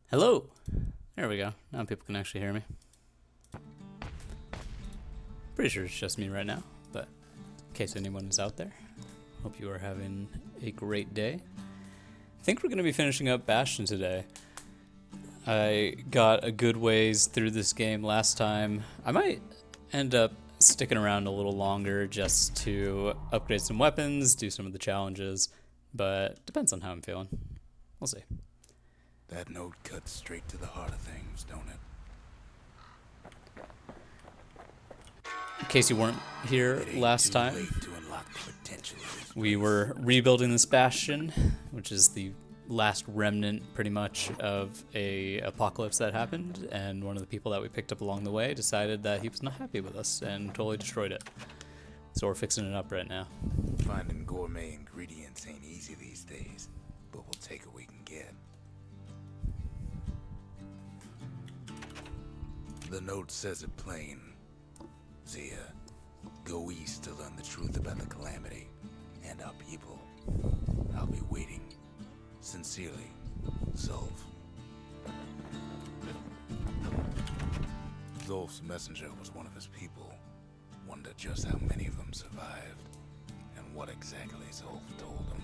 Hello! There we go. Now people can actually hear me. Pretty sure it's just me right now, but in case anyone is out there, hope you are having a great day. I think we're going to be finishing up Bastion today. I got a good ways through this game last time. I might end up sticking around a little longer just to upgrade some weapons, do some of the challenges, but depends on how I'm feeling. We'll see. That note cuts straight to the heart of things, don't it? In case you weren't here last time, we were rebuilding this Bastion, which is the last remnant pretty much of a apocalypse that happened, and one of the people that we picked up along the way decided that he was not happy with us and totally destroyed it. So we're fixing it up right now. Finding gourmet ingredients ain't easy these days, but we'll take what we can get. The note says it plain. Zia, go east to learn the truth about the calamity and our people. I'll be waiting. Sincerely, Zulf. Zulf's messenger was one of his people. Wonder just how many of them survived, and what exactly Zulf told him.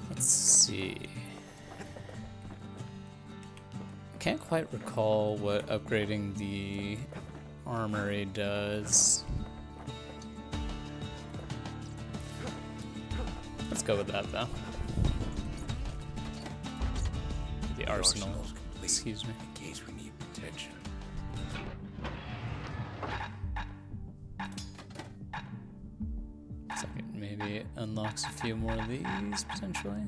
Let's see. Can't quite recall what upgrading the armory does. Let's go with that though. The arsenal. Excuse me. In case we need protection. Second, maybe unlocks a few more of these potentially.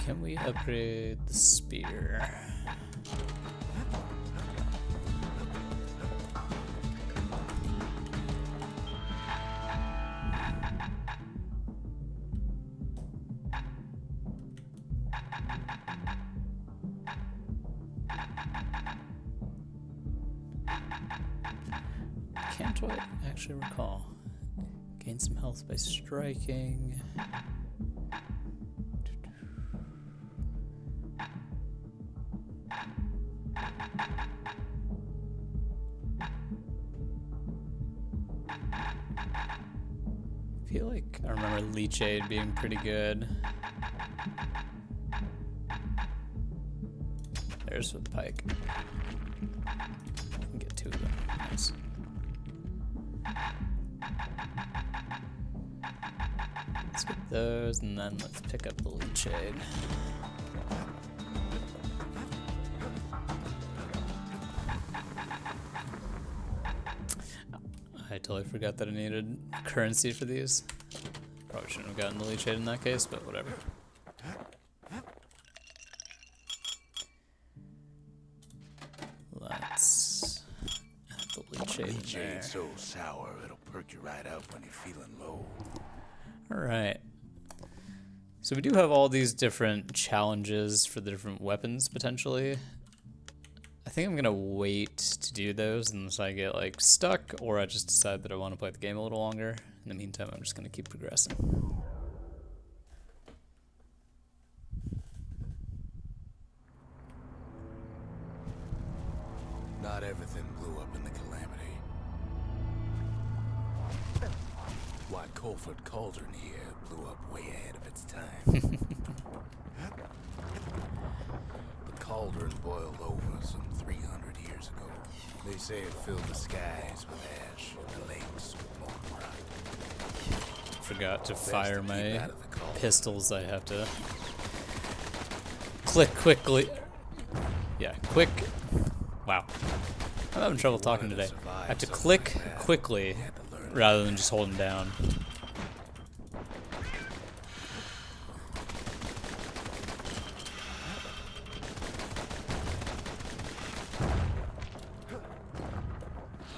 Can we upgrade the spear? Can't I actually recall? Gain some health by striking. I feel like I remember Leech Aid being pretty good. There's with Pike. I can get two of them. Nice. Let's get those, and then let's pick up the Leech Aid. I totally forgot that I needed currency for these. Probably shouldn't have gotten the Leech Aid in that case, but whatever. Let's add the Leech Aid in there. Leech so sour it'll perk you right up when you're feeling low. Alright. So we do have all these different challenges for the different weapons, potentially. I think I'm gonna wait to do those unless I get like stuck or I just decide that I want to play the game a little longer. In the meantime, I'm just gonna keep progressing. Not everything blew up in the calamity. Why Colford Cauldron here blew up way ahead of its time. The cauldron boiled over some 300 years ago. They say it filled the skies with ash and the lakes with molten rock. Forgot to fire my pistols. I have to click quickly. Yeah, quick. Wow. I'm having trouble talking today. I have to click quickly rather than just holding down.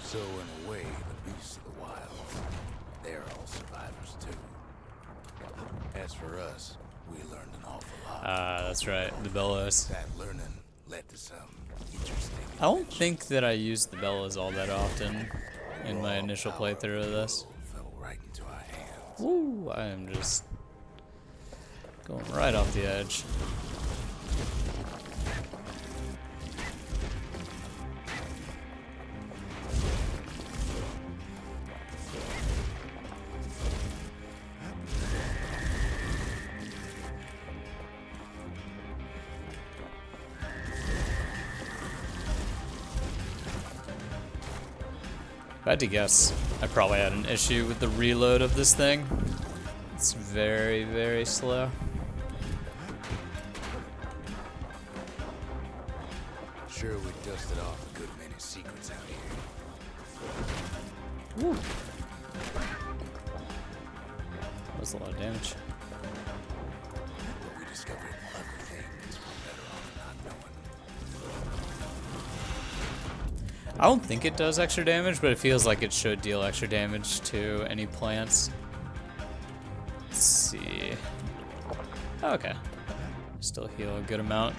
So in a way, the beasts of the wild, they're all survivors too. As for us, we learned an awful lot. That's right, the bellows. That learning led to some interesting. I don't think that I used the bellows all that often in my initial playthrough of this. Fell right into our hands. Woo! I am just going right off the edge. If I had to guess, I probably had an issue with the reload of this thing. It's very, very slow. Sure, we dusted off a good many secrets out here. Woo. That was a lot of damage. But we discovered other things we're better off not knowing. I don't think it does extra damage, but it feels like it should deal extra damage to any plants. Let's see. Okay. Still heal a good amount.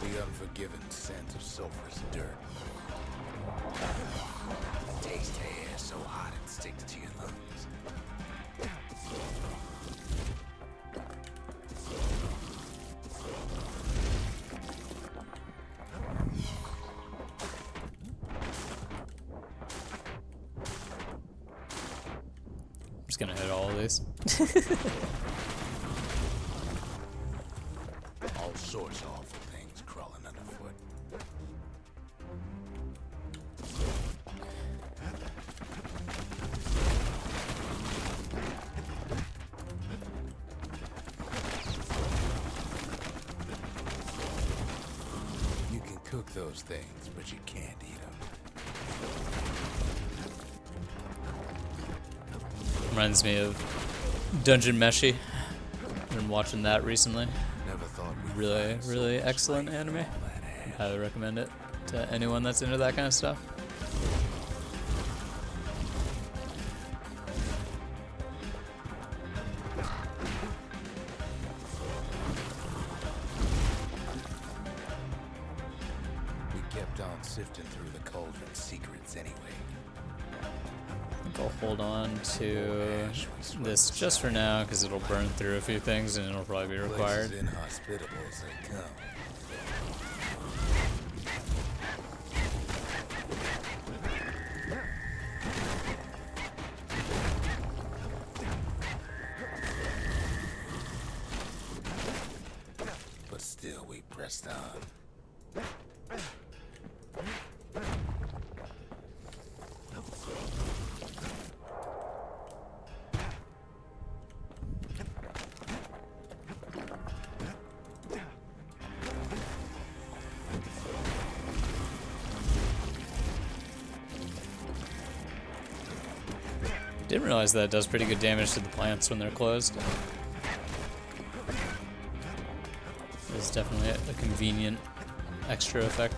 The unforgiving scent of sulfurous dirt. Taste air so hot it sticks to your lungs. I'm just gonna hit all of these. All sorts of awful things crawling underfoot. You can cook those things, but you can't eat them. Reminds me of Dungeon Meshi. Been watching that recently. Never thought we'd Really, find so really much excellent strength in anime. all that ash. Highly recommend it to anyone that's into that kind of stuff. We kept on sifting through the cauldron's secrets anyway. I think I'll hold on to this just for now because it'll burn through a few things and it'll probably be required. Places inhospitable as they come. But still, we pressed on. Didn't realize that it does pretty good damage to the plants when they're closed. It's definitely a convenient extra effect.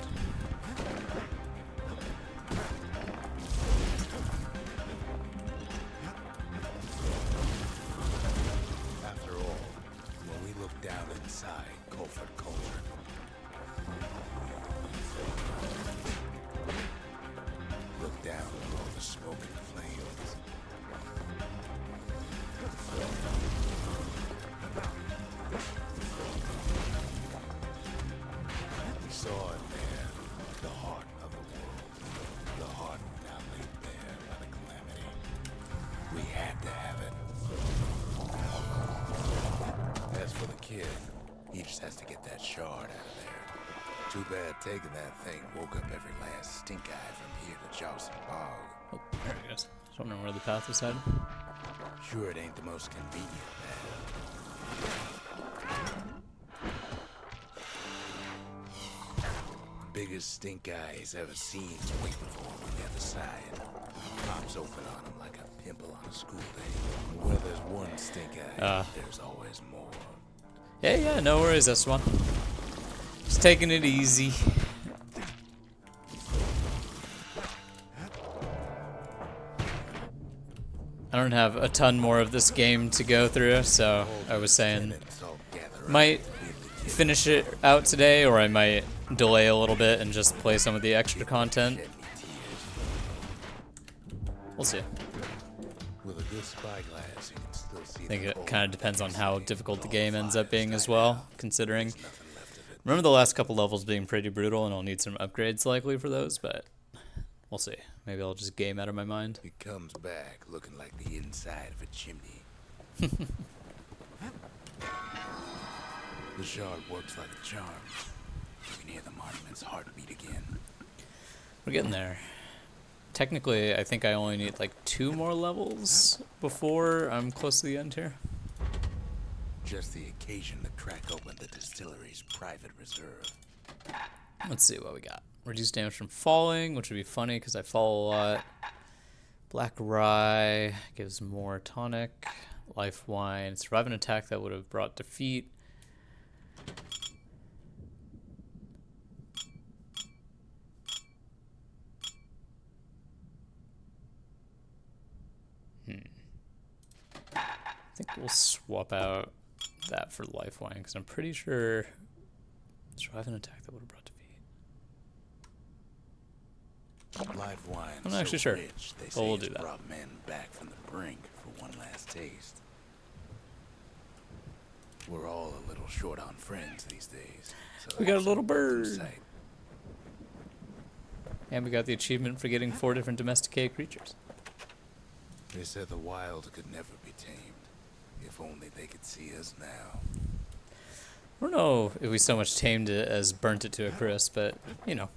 After all, when we look down inside Colford Cauldron, look down at all the smoke and flames. We saw it there, the heart of the world, the heart now laid bare by the calamity. We had to have it. As for the kid, he just has to get that shard out of there. Too bad taking that thing woke up every last stink eye from here to Jawson Bog. Oh, there it goes. I don't know where the path is headed. Sure, it ain't the most convenient path. Biggest stink eye he's ever seen is waiting for him on the other side. Pops open on him like a pimple on a school day. Where there's one stink eye, there's always more. Yeah, no worries, this one. Just taking it easy. I don't have a ton more of this game to go through, so I was saying might finish it out today, or I might delay a little bit and just play some of the extra content. We'll see. I think it kind of depends on how difficult the game ends up being as well, considering... Remember the last couple levels being pretty brutal, and I'll need some upgrades likely for those, but we'll see. Maybe I'll just game out of my mind. He comes back looking like the inside of a chimney. The shard works like a charm. You can hear the monument's heartbeat again. We're getting there. Technically, I think I only need like 2 more levels before I'm close to the end here. Just the occasion to crack open the distillery's private reserve. Let's see what we got. Reduce damage from falling, which would be funny because I fall a lot. Black rye gives more tonic. Life wine. Survive an attack that would have brought defeat. I think we'll swap out that for life wine because I'm pretty sure survive an attack that would have brought defeat. Live wine. I'm not actually sure. Rich, they But we'll say do it's that. brought men back from the brink for one last taste. We're all a little short on friends these days. So We got a that's little welcome bird. sight. And we got the achievement for getting 4 different domesticated creatures. They said the wild could never be tamed. If only they could see us now. I don't know if we so much tamed it as burnt it to a crisp, but, you know.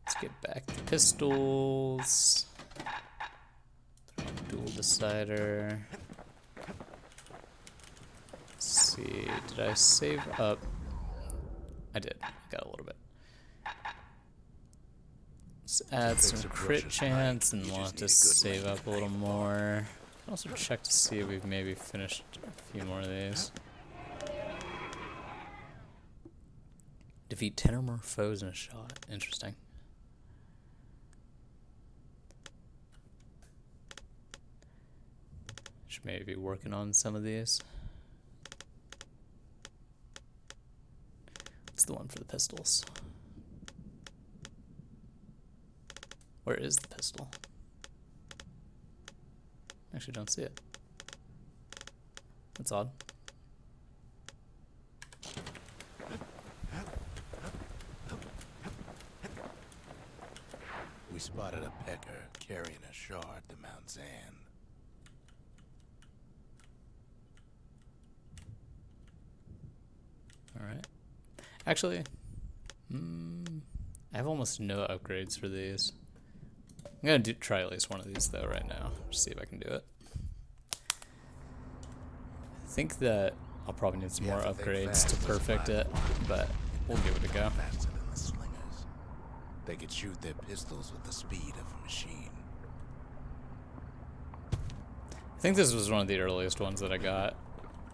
Let's get back the pistols. Throw on the dual decider. Let's see, did I save up? I did, got a little bit. Let's add some crit chance, and we'll have to save up a little more. Also check to see if we've maybe finished a few more of these. Defeat 10 or more foes in a shot. Interesting. Should maybe be working on some of these. What's the one for the pistols? Where is the pistol? Actually, don't see it. That's odd. We spotted a pecker carrying a shard to Mount Zan. Alright. Actually, I have almost no upgrades for these. I'm gonna try at least one of these though right now. Just see if I can do it. I think that I'll probably need some more upgrades to perfect it, but we'll give it a go. Faster than the slingers. They could shoot their pistols with the speed of a machine. I think this was one of the earliest ones that I got,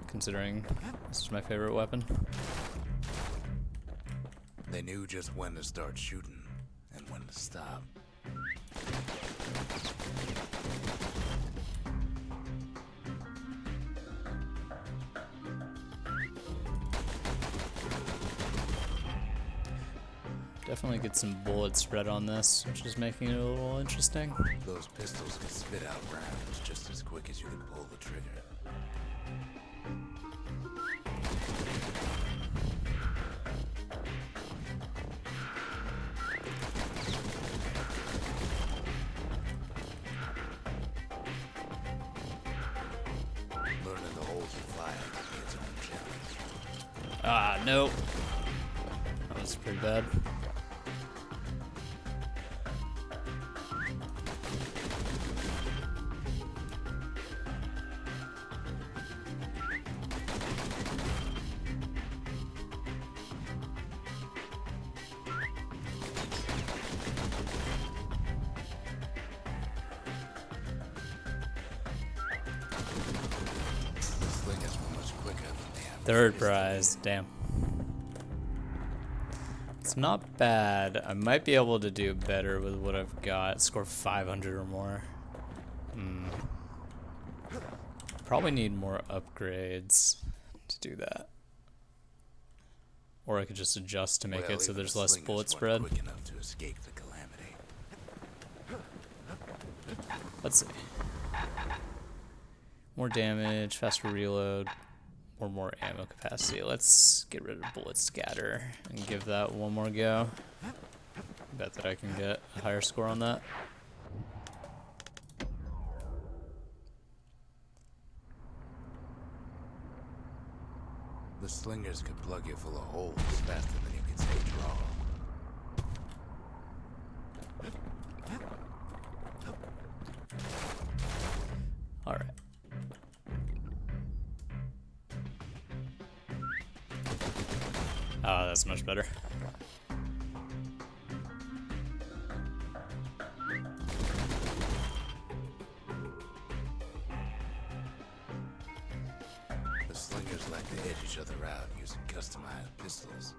considering this is my favorite weapon. They knew just when to start shooting and when to stop. Definitely get some bullet spread on this, which is making it a little interesting. Those pistols could spit out rounds just as quick as you could pull the trigger. Learning to hold your fire can be its own challenge. Ah, nope. That was pretty bad. The slingers were much quicker than the average Third pistol. prize, damn. It's not bad. I might be able to do better with what I've got. Score 500 or more. Probably need more upgrades to do that. Or I could just adjust to make it so there's less bullet spread. Quick enough to escape the calamity. Let's see. More damage, faster reload, or more ammo capacity. Let's get rid of bullet scatter and give that one more go. Bet that I can get a higher score on that. The slingers could plug you full of holes faster than you could say draw. Alright. Ah, that's much better. The slingers like to edge each other out using customized pistols.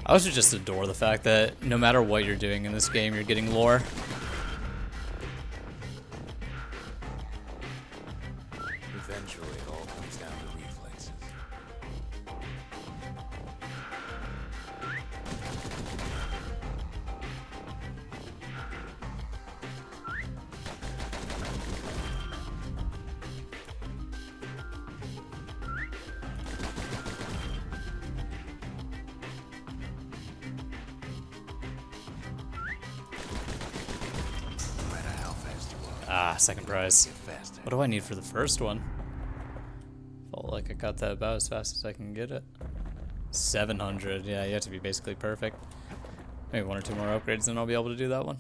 I also just adore the fact that no matter what you're doing in this game, you're getting lore. Eventually, it all comes down to reflexes. No matter how fast you are, Ah, second prize. get faster. What do I need for the first one? Felt like I got that about as fast as I can get it. 700. Yeah, you have to be basically perfect. Maybe one or two more upgrades and I'll be able to do that one.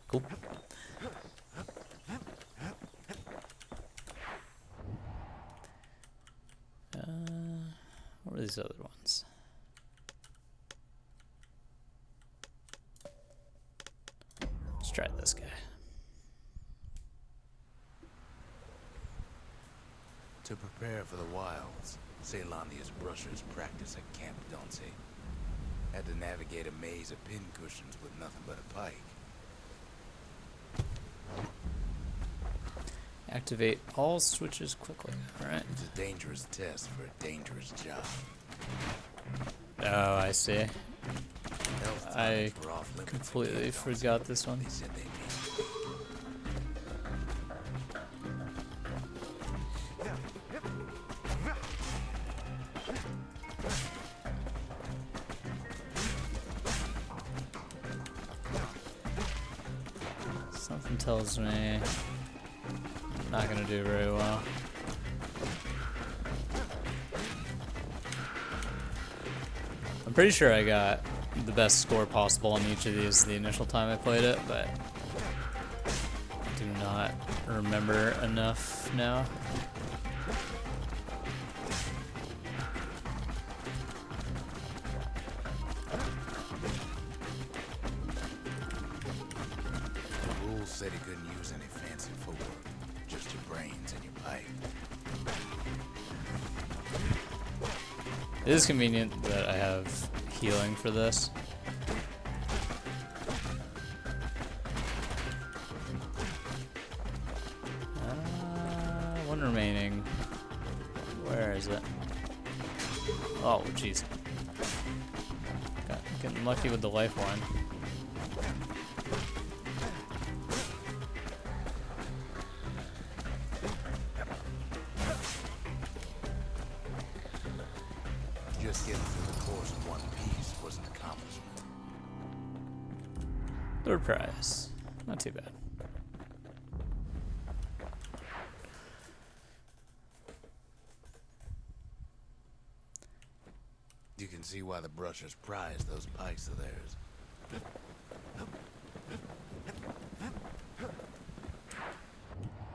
Cool. What are these other ones? Let's try this guy. To prepare for the wilds, Ceylonia's brushers practice at Camp Donce. Had to navigate a maze of pincushions with nothing but a pike. Activate all switches quickly. Alright. It's a dangerous test for a dangerous job. Oh, I see. Health I times were off limits at completely Camp Donce. forgot this one. They said they'd be. Something tells me I'm not gonna do very well. I'm pretty sure I got the best score possible on each of these the initial time I played it, but I do not remember enough now. The rules said he couldn't use any fancy footwork, just your brains and your pike. It is convenient that I have healing for this. One remaining. Where is it? Oh, jeez. Getting lucky with the lifeline. Just getting through the course in one piece was an accomplishment. Third prize. Not too bad. You can see why the brushers prize those pikes of theirs.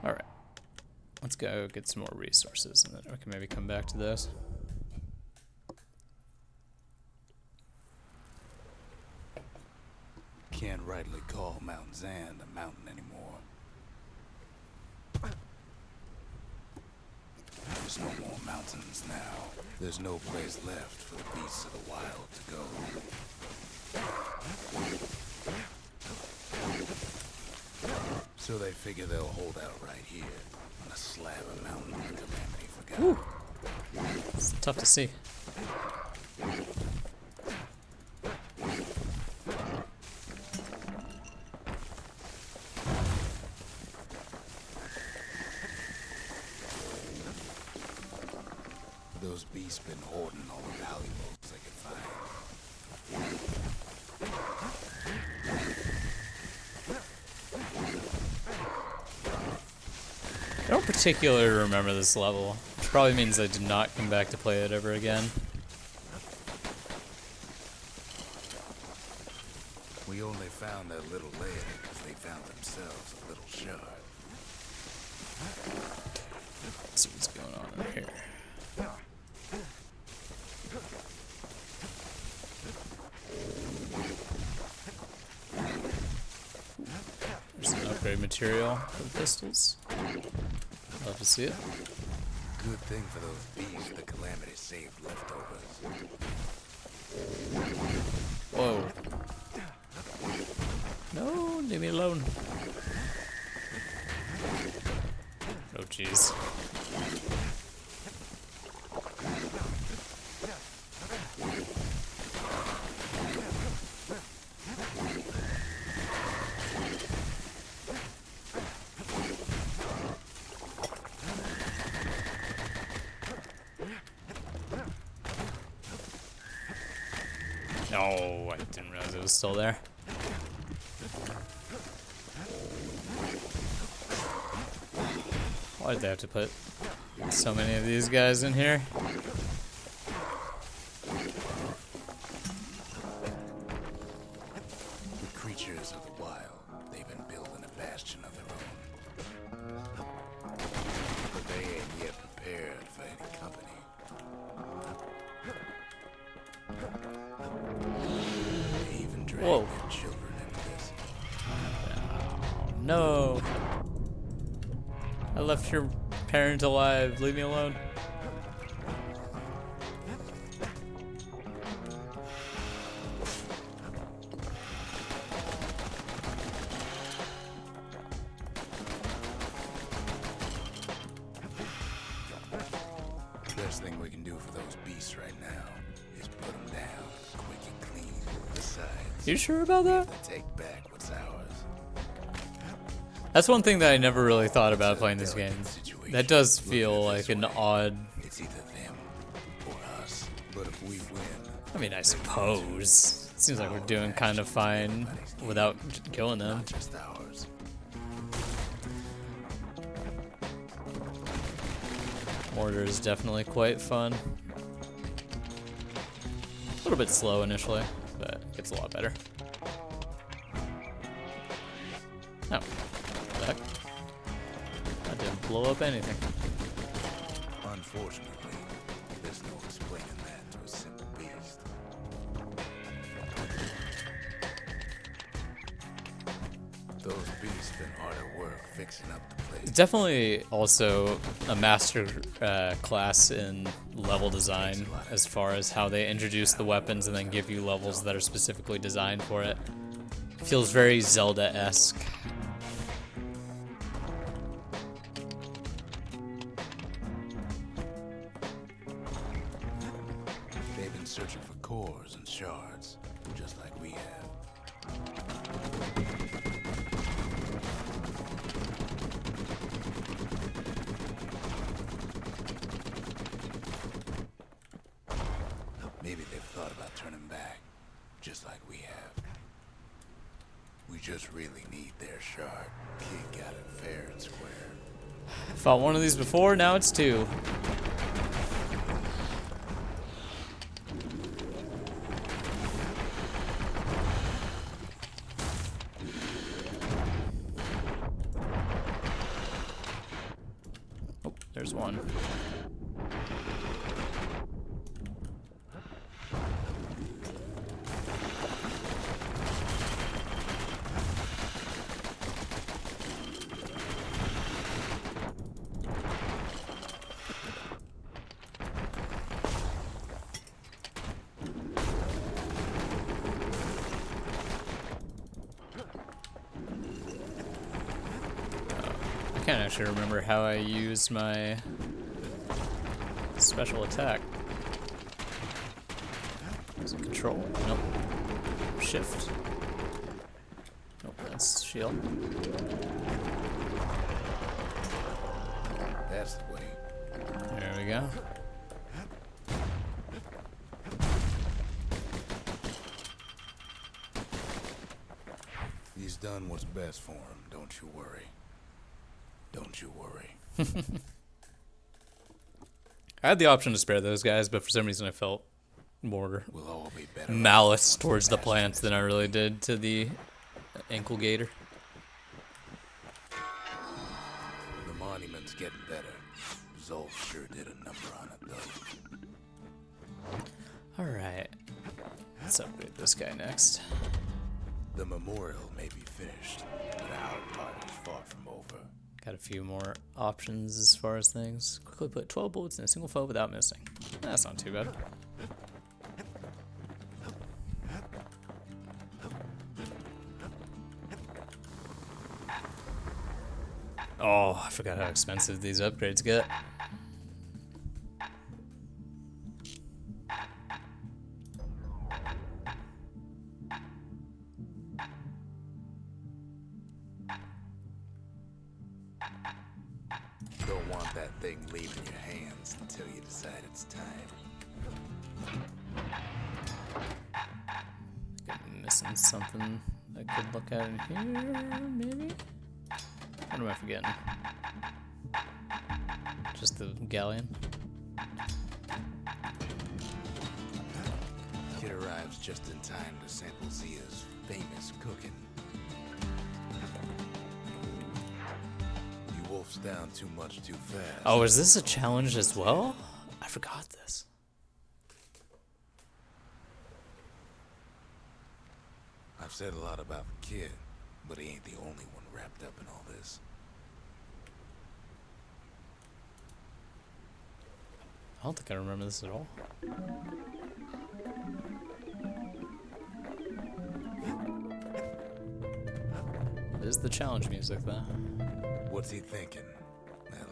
Alright. Let's go get some more resources and then we can maybe come back to this. can't rightly call Mount Zand a mountain anymore. There's no more mountains now. There's no place left for the beasts of the wild to go. So they figure they'll hold out right here on a slab of mountain the Calamity forgot. Whew. It's tough to see. Those beasts been hoarding all the valuables they could find. I don't particularly remember this level, which probably means I did not come back to play it ever again. We only found that little lair because they found themselves a little shard. Let's see what's going on over here. There's an upgrade material for the pistols. Love to see it. Good thing for those beasts the Calamity saved leftovers. Whoa. No, leave me alone. Oh, jeez. Oh, I didn't realize it was still there. Why'd they have to put so many of these guys in here? The creatures of the wild, they've been building a bastion of their own. But they ain't yet prepared for any company. They even drag Whoa. their children into this. No. I left your parent alive. Leave me alone. The best thing we can do for those beasts right now is put them down quick and clean. Besides, You sure about that? they take back what's ours. That's one thing that I never really thought about playing this game. That does feel like an odd... It's either them or us. But if we win, I mean, I suppose. It seems like we're doing kind of fine without killing them. not just ours. Mortar is definitely quite fun. A little bit slow initially, but it gets a lot better. Oh, what the heck? That didn't blow up anything. Unfortunately, there's no explaining that to a simple beast. Those beasts been hard at work fixing up the place. Definitely also a master class in level design as far as how they introduce the weapons and then give you levels that are specifically designed for it. Feels very Zelda-esque. They've been searching for cores and shards, just like we have. Maybe they've thought about turning back, just like we have. We just really need their shard. Kid got it fair and square. Fought one of these before, now it's two. Oh, there's one. can't actually remember how I used my special attack. Is it control? Nope. Shift. Nope, that's shield. That's the way. There we go. He's done what's best for him, don't you worry. Don't you worry. I had the option to spare those guys, but for some reason I felt more We'll all be better. malice towards the plants than I really did to the ankle gator. The monument's getting better. Zolf sure did a number on it, though. Alright. Let's upgrade this guy next. The memorial may be finished, but the hard part is far from over. Got a few more options as far as things. Quickly put 12 bullets in a single foe without missing. That's not too bad. Oh, I forgot how expensive these upgrades get. Don't want that thing leaving your hands until you decide it's time. I'm missing something I could look at in here, maybe? What am I forgetting? Just the galleon? Kid arrives just in time to sample Zia's famous cooking. You wolfs down too much too fast. Oh, is this a challenge as well? I forgot this. I've said a lot about the kid, but he ain't the only one wrapped up in all this. I don't think I remember this at all. It is the challenge music, though. What's he thinking?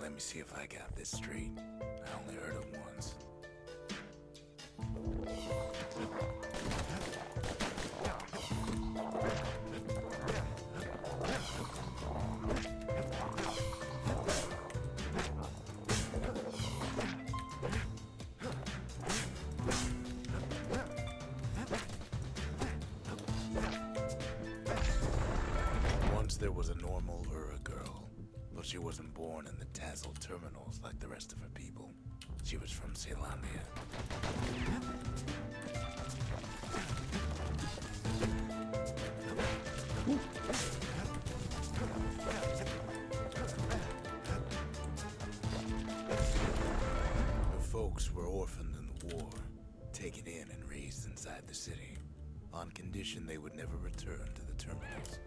Let me see if I got this straight. I only heard it once. Once there was a normal Ura girl, but she wasn't born in the Tazzle terminals like the rest of her people. She was from Celandia. Her folks were orphaned in the war, taken in and raised inside the city, on condition they would never return to the terminals.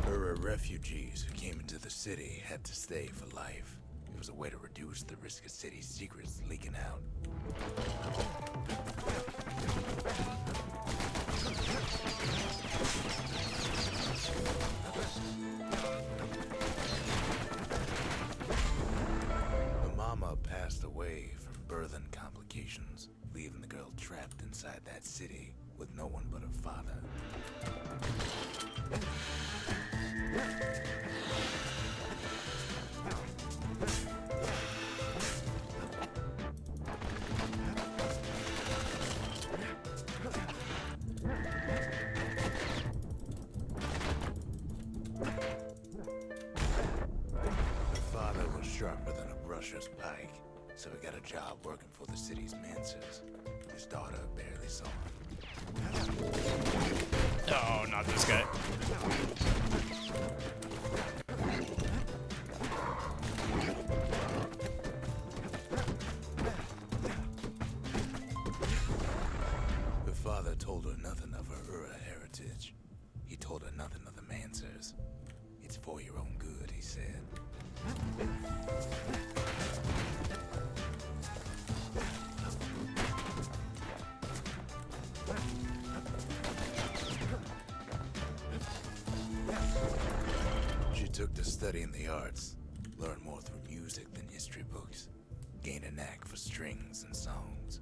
Ura refugees who came into the city had to stay for life. It was a way to reduce the risk of city secrets leaking out. The mama passed away from birthing complications, leaving the girl trapped inside that city with no one but her father. Her father was sharper than a brusher's pike, so he got a job working for the city's mancers. His daughter barely saw him. Oh, not this guy. Her father told her nothing of her Ura heritage. He told her nothing of the mancers. It's for your own good, he said. took to studying the arts, learned more through music than history books, gained a knack for strings and songs.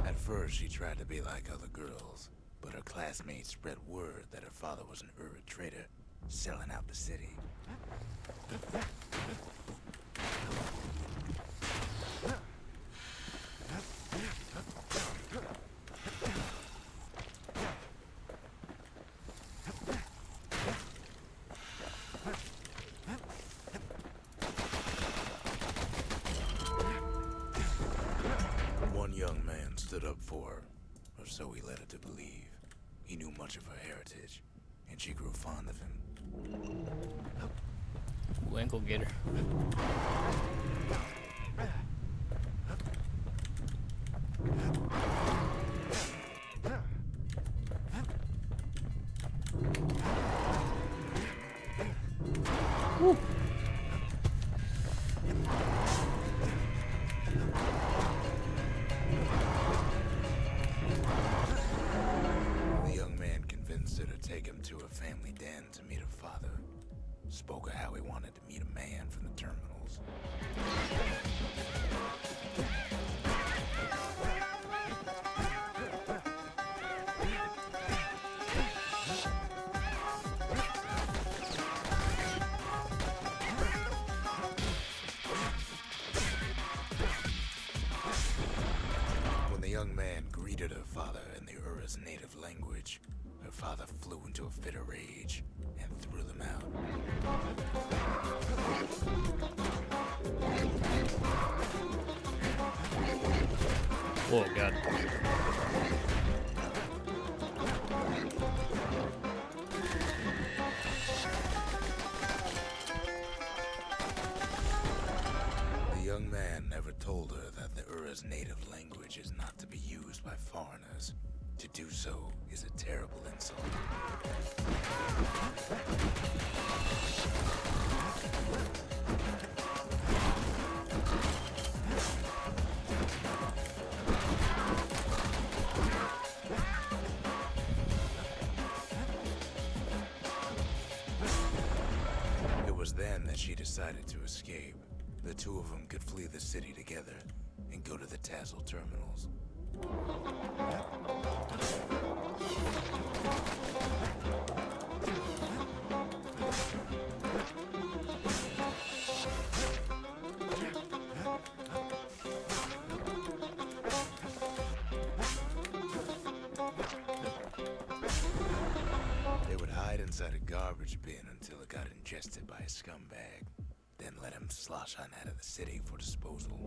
At first, she tried to be like other girls, but her classmates spread word that her father was an Ura trader, selling out the city. One young man stood up for her, or so he led her to believe. He knew much of her heritage, and she grew fond of him. Winklegator. Woo. The young man convinced her to take him to a family den to meet her father. Spoke of how he wanted to meet a man from the terminals. When the young man greeted her father in the Ura's native language, her father flew into a fit of rage and threw them out. Oh god. The young man never told her that the Ura's native language is not to be used by foreigners. To do so is a terrible insult. It was then that she decided to escape. The two of them could flee the city together and go to the Tassel terminals. They would hide inside a garbage bin until it got ingested by a scumbag, then let him slosh on out of the city for disposal.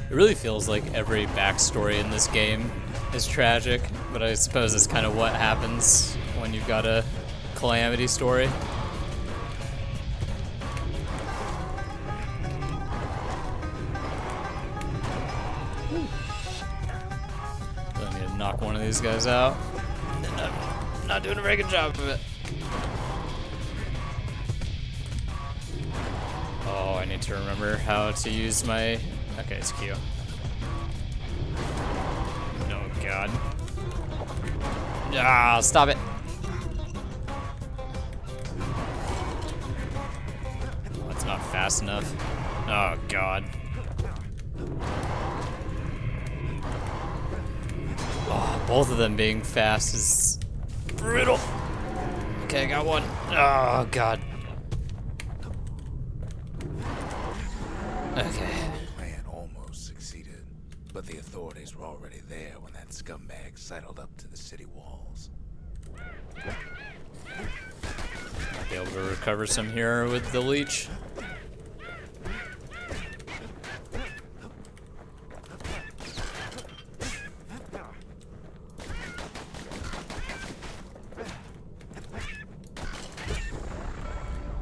It really feels like every backstory in this game is tragic, but I suppose it's kind of what happens when you've got a calamity story. So I need to knock one of these guys out. I'm not doing a very good job of it. Oh, I need to remember how to use my... Okay, it's Q. Oh, God. Ah, stop it. Oh, that's not fast enough. Oh, God. Oh, both of them being fast is brutal. Okay, I got one. Oh, God. Okay. Man almost succeeded, but the authorities were already there when that scumbag sidled up to the city walls. Might be able to recover some here with the leech.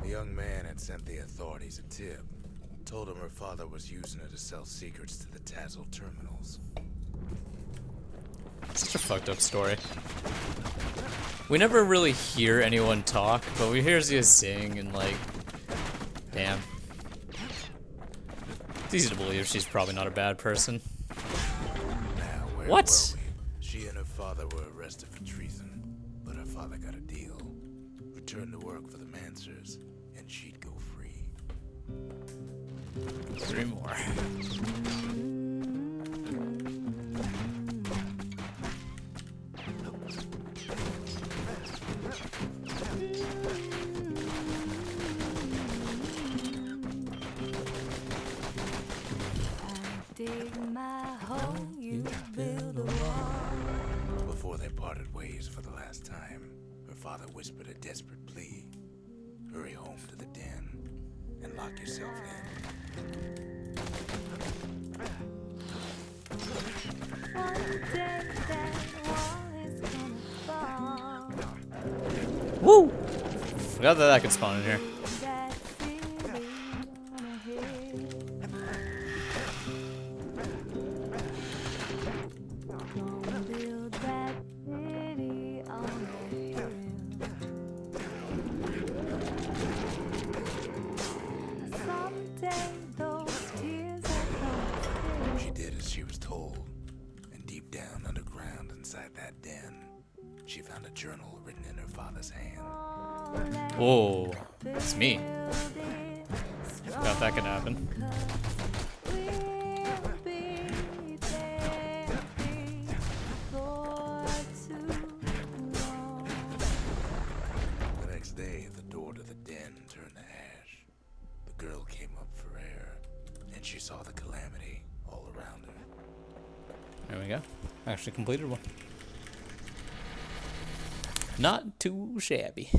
The young man had sent the authorities a tip. Told him her father was using it to sell secrets to the Tazzle terminals. Such a fucked up story. We never really hear anyone talk, but we hear Zia sing and like, damn. It's easy to believe she's probably not a bad person. Now, where What? were we? She and her father were arrested for treason, but her father got a deal. Return to work for the Mansers, and she'd go free. 3 more. Before they parted ways for the last time, her father whispered a desperate plea. Hurry home to the den and lock yourself in. Woo! Forgot that could spawn in here. She did as she was told, and deep down underground inside that den, she found a journal written in her father's hand. Whoa, it's me. Forgot that could happen. The next day, the door to the den turned to ash. The girl came up for air, and she saw the calamity all around her. There we go. Actually completed one. Not too shabby.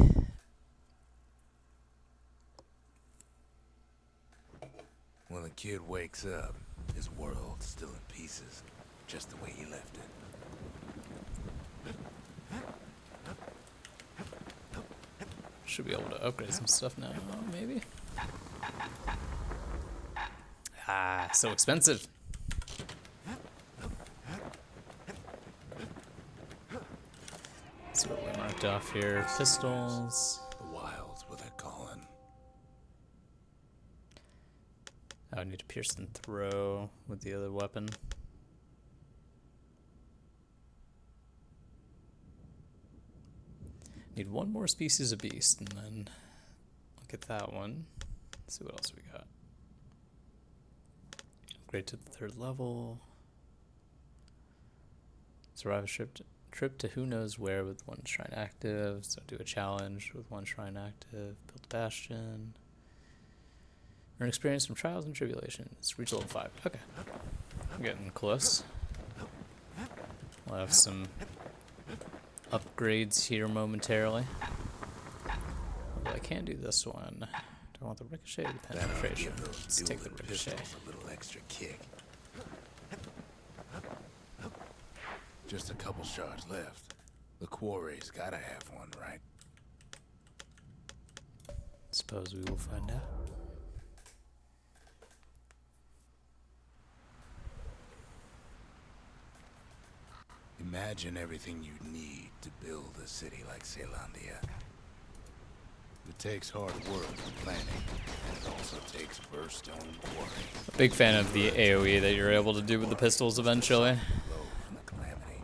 When the kid wakes up, his world's still in pieces, just the way he left it. Should be able to upgrade some stuff now, maybe. Ah, so expensive. Let's see what we marked off here. Pistols. The wilds were their calling. I need to pierce and throw with the other weapon. Need 1 more species of beast, and then look at that one. Let's see what else we got. Upgrade to the 3rd level. Survive a trip to who knows where with 1 shrine active. So do a challenge with 1 shrine active. Build a bastion. Earn experience from trials and tribulations. Reach level 5. Okay. I'm getting close. We'll have some upgrades here momentarily. Although I can't do this one. Do I want the ricochet or the penetration? Let's take the ricochet. A little extra kick. Just a couple shards left. The quarry's gotta have one, right? Suppose we will find out. Imagine everything you'd need to build a city like Zealandia. It takes hard work and planning, and it also takes burstone quarry. Big fan of the AoE that you're able to do with the pistols eventually. Low from the calamity.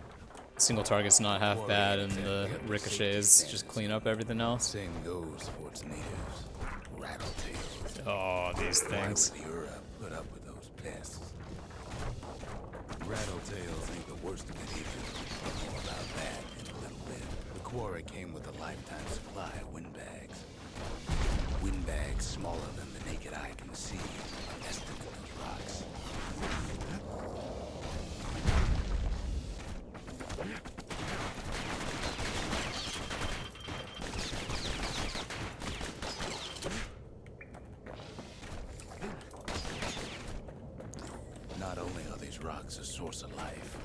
Single target's not half bad, and the ricochets just clean up everything else. Same goes for its natives. Rattletails. Oh, these things. Why would Europe put up with those pests? Rattletails ain't the worst of it either. More about that in a little bit. The quarry came with a lifetime supply of windbags. Windbags smaller than the naked eye can see, nested in those rocks. Not only are these rocks a source of life,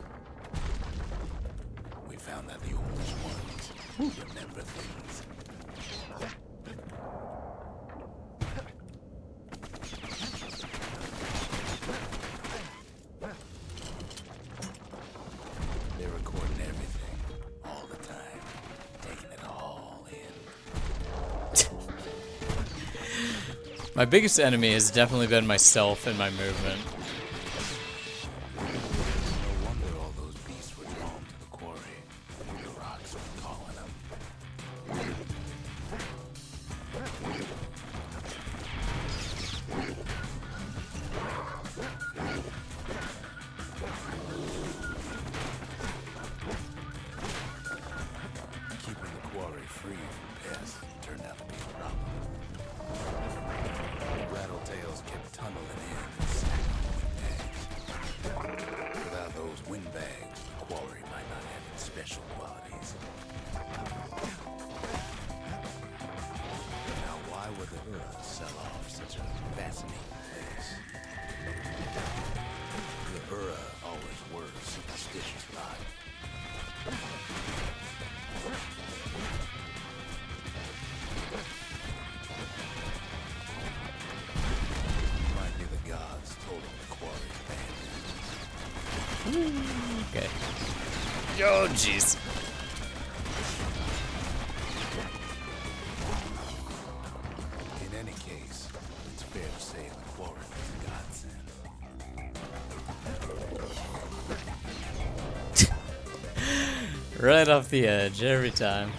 we found that the oldest ones remember things. My biggest enemy has definitely been myself and my movement. No wonder all those beasts were drawn to the quarry. The rocks were calling them. Keeping the quarry free from pests turned out to be a problem. Rattletails kept tunneling in and snacking on windbags. Without those windbags, the quarry might not have its special qualities. Now, why would the Ura sell off such a fascinating place? The Ura always were a superstitious lot. Might be the gods told them the quarry abandoned. Okay. Oh, jeez. In any case, it's fair to say the quarry was a godsend. Right off the edge every time.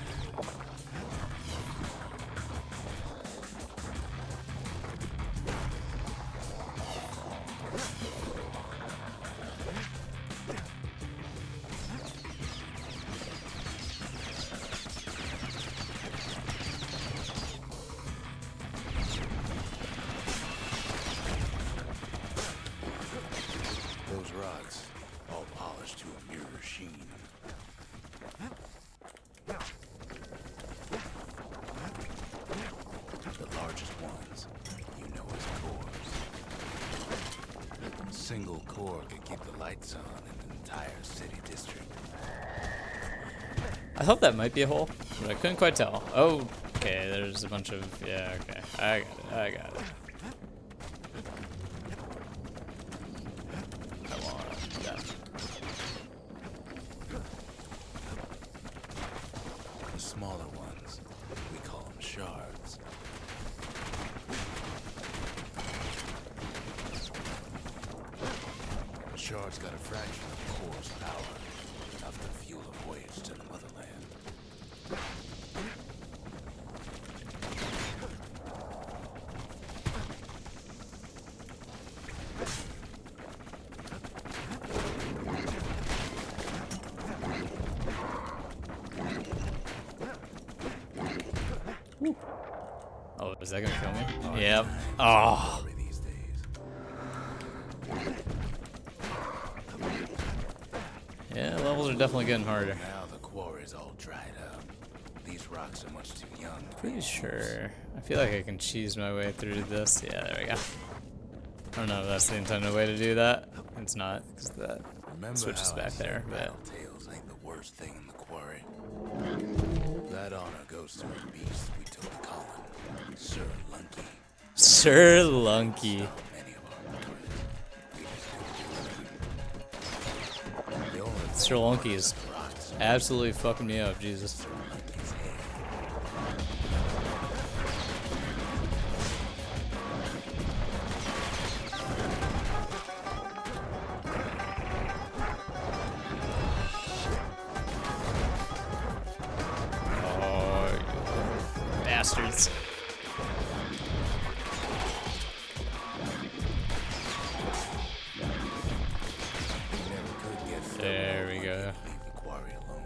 Those rocks, all polished to a mirror sheen. The largest ones, you know as cores. A single core could keep the lights on in an entire city district. I thought that might be a hole, but I couldn't quite tell. Oh, okay, there's a bunch of... Yeah, okay. I got it. I want that. The smaller ones, we call them shards. A shard's got a fraction of the core's power, enough to fuel a voyage to the motherland. Oh, is that gonna kill me? Yep. Oh. Quarry these days. Yeah, levels are definitely getting harder. Now the quarry's all dried up. These rocks are much too young to be Pretty used. sure. I feel like I can cheese my way through this. Yeah, there we go. I don't know if that's the intended way to do that. It's not, because that Remember switches how I back said there. But Rattletails ain't the worst thing in the quarry. That honor goes to a beast we took to Colin, Sir Lunky. Sir Lunky. Many of our boys. We just couldn't do it. The only thing Sir Lunky is the rocks absolutely fucking me up, Jesus. Sir Lunky's head. Oh, you bastards. We never could get filled There we with go. Leave the quarry alone.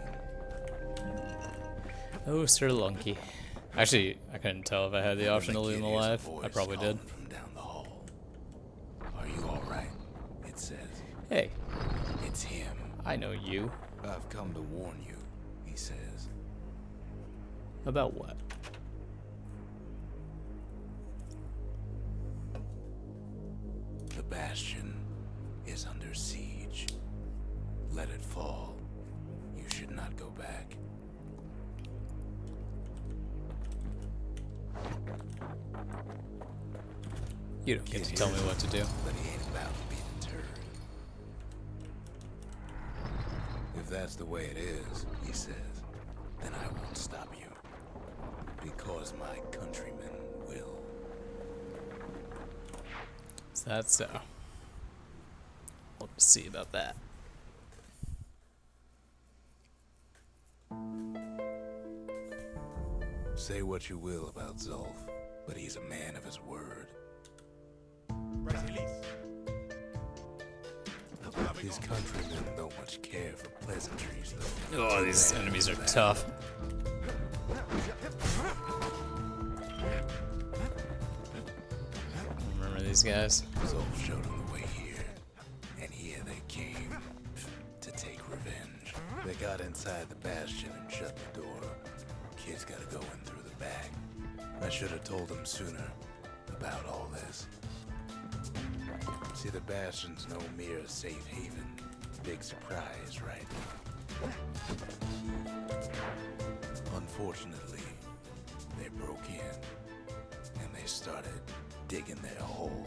Oh, Sir Lunky. Actually, I couldn't tell if I had the option to leave him Kid hears a alive. I voice probably did. calling from down the hall. Are you all right? It says. Hey, It's him. I know you. I've come to warn you, he says. About what? The Bastion is under siege. Let it fall. You should not go back. You don't get to tell me what to do. But he ain't about to be deterred. If that's the way it is, he says, then I won't stop you. Because my countrymen will. that so? We'll see about that. Say what you will about Zolf, but he's a man of his word. His countrymen don't much care for pleasantries, though. Oh, these enemies are tough. Remember these guys? Zolf showed him the way here, and here they came to take revenge. They got inside the Bastion and shut the door. Kid's gotta go in through the back. I should have told him sooner about all this. See, the Bastion's no mere safe haven. Big surprise, right? Unfortunately, they broke in, and they started digging their hole.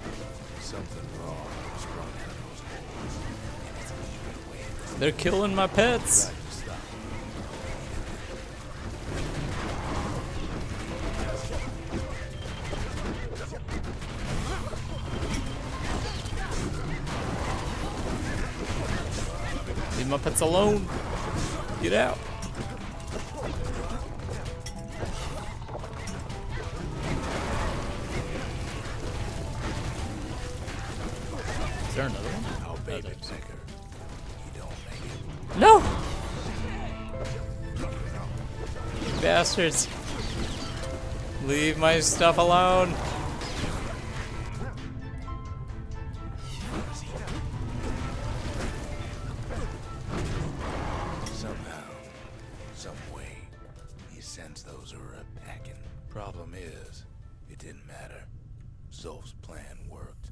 Something wrong sprung out of those holes, and it's eating away at the They're killing my pets. Tried to stop it. Leave my pets alone. Get out. Is there another one? I'll bait it, Zicker. You don't make it. No! You bastards. Leave my stuff alone. Somehow, some way, he sends those Ura packing. Problem is, it didn't matter. Zolf's plan worked.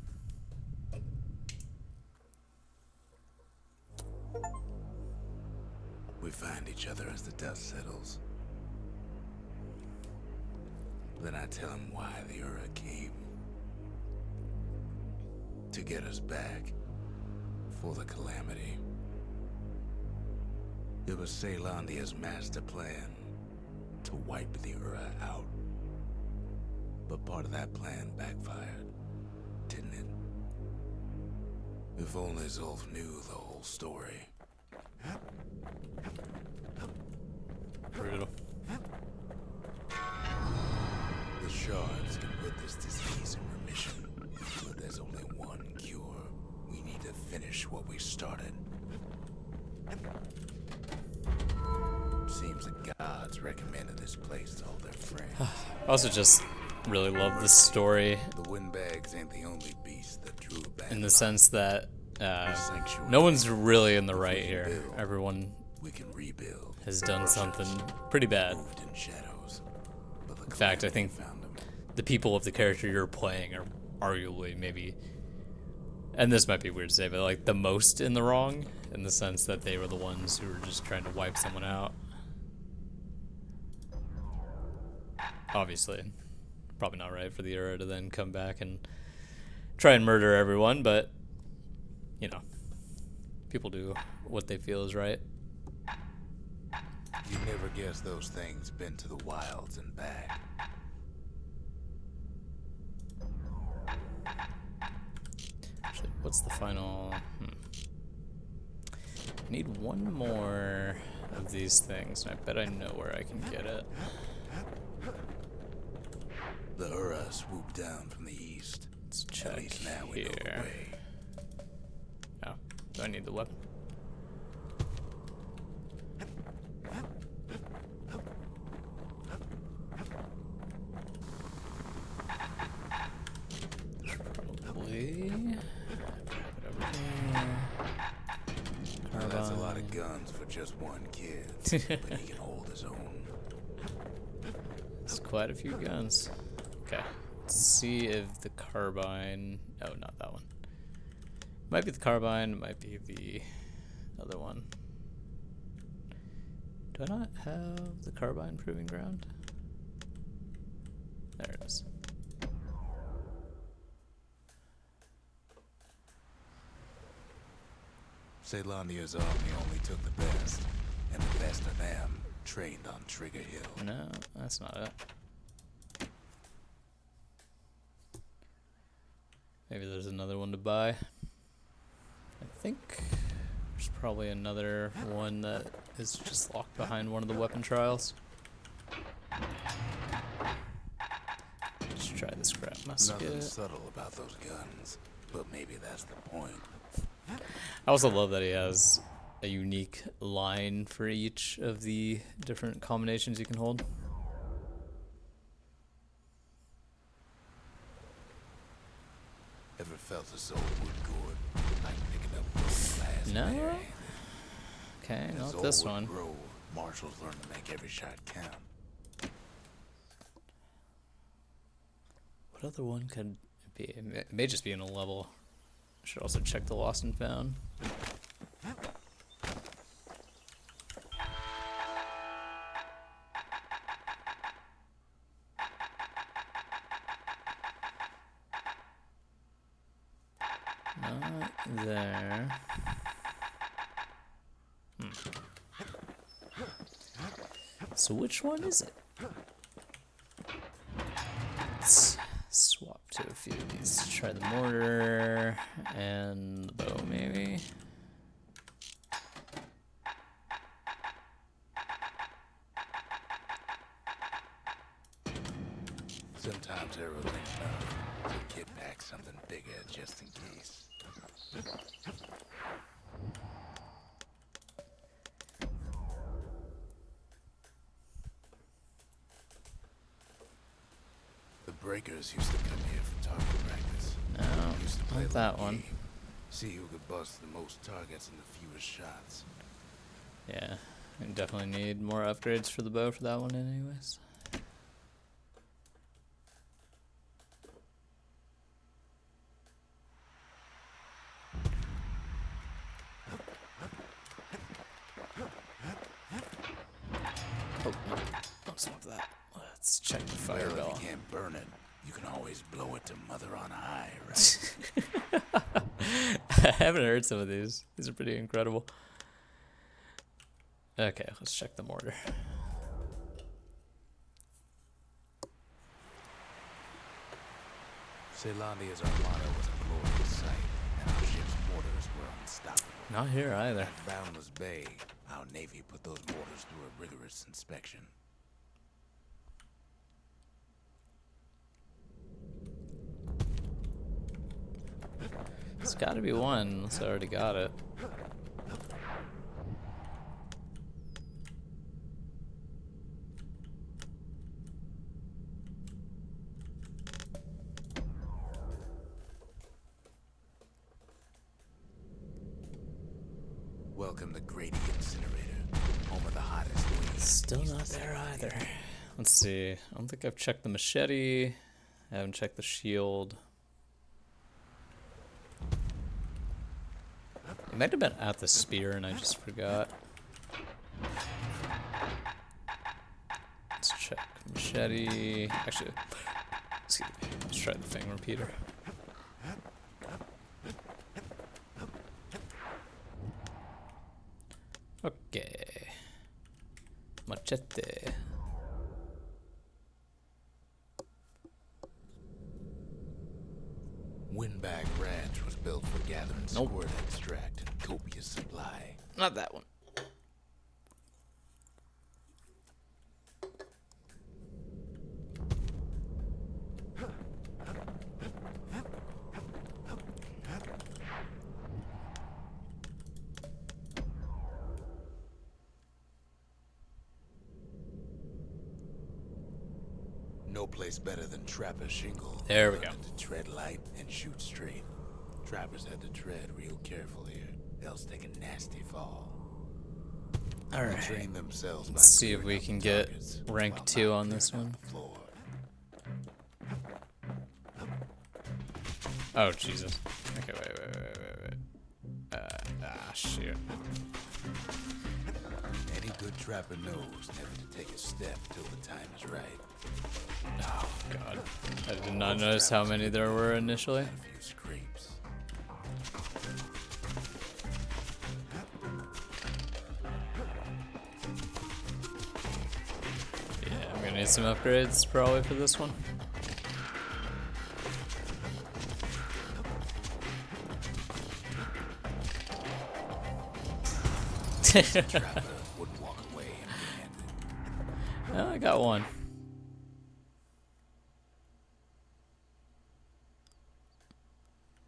We find each other as the dust settles. Then I tell him why the Ura came. To get us back. For the Calamity. It was Caelondia's master plan to wipe the Ura out. But part of that plan backfired, didn't it? If only Zolf knew the whole story. Brutal. The shards can put this disease in remission, but there's only one cure. We need to finish what we started. Seems the gods recommended this place to all their friends. I also just really love this story The windbags ain't the only beast that drew back. in the sense that no one's really in the right here. Everyone We can rebuild. has done something pretty bad. Moved in shadows. But the In fact, I think found them. the people of the character you're playing are arguably maybe, and this might be weird to say, but like the most in the wrong, in the sense that they were the ones who were just trying to wipe someone out. Obviously, probably not right for the Ura to then come back and try and murder everyone, but you know, people do what they feel is right. You never guess those things been to the wilds and back. Actually, what's the final? I need one more of these things, and I bet I know where I can get it. The Ura swooped down from the east. Let's At check least now we know the here. way. Oh, do I need the weapon? Probably. Now, that's a lot of guns for just one kid, but he can hold his own. It's quite a few guns. Okay. Let's see if the carbine. Oh, not that one. Might be the carbine. Might be the other one. Do I not have the carbine proving ground? There it is. Caelondia's army only took the best, and the best of them trained on Trigger Hill. No, that's not it. Maybe there's another one to buy. I think there's probably another one that is just locked behind one of the weapon trials. Let's try this scrap musket. Nothing subtle about those guns, but maybe that's the point. I also love that he has a unique line for each of the different combinations you can hold. Ever felt a soul wood gourd, like picking up broken glass? No. Okay, As not this old wood one. grow, marshals learn to make every shot count. What other one could it be? It may just be in a level. I should also check the lost and found. Not there. So which one is it? Let's swap to a few of these. Try the mortar and the bow, maybe. Sometimes arrows ain't enough. So kid back something bigger just in case. The breakers used to come here for target practice. No, Used to play not a that little one. game. See who could bust the most targets and the fewest shots. Yeah, we definitely need more upgrades for the bow for that one anyways. Oh, no, don't swap that. Let's check the Well, fireball. if you can't burn it, you can always blow it to Mother on High, right? I haven't heard some of these. These are pretty incredible. Okay, let's check the mortar. Ceylondia's armada was a glorious sight, and our ship's mortars were unstoppable. Not here either. At Boundless Bay, our Navy put those mortars through a rigorous inspection. It's gotta be one, unless I already got it. Welcome to Grady Incinerator, home of the hottest waste. Still not there either. Let's see. I don't think I've checked the machete. I haven't checked the shield. It might have been at the spear and I just forgot. Let's check machete. Actually, excuse me. Let's try the finger repeater. Okay. Machete. Windbag Ranch was built for gathering Nope. squirt extract and copious supply. Not that one. No place better than Trapper Shingle. There we Learning go. To tread light and shoot straight. Trappers had to tread real careful here, else take a nasty fall. They Alright. train themselves by Let's see if clearing we out can the get targets rank while 2 not on this clearing one. out the floor. Oh, Jesus. Okay, wait. Shoot. Any good trapper knows never to take a step till the time is right. Oh, God. I did not notice how many there were initially. And a few scrapes. Yeah, I'm gonna need some upgrades probably for this one. Traveler wouldn't walk away empty-handed. Oh, I got one.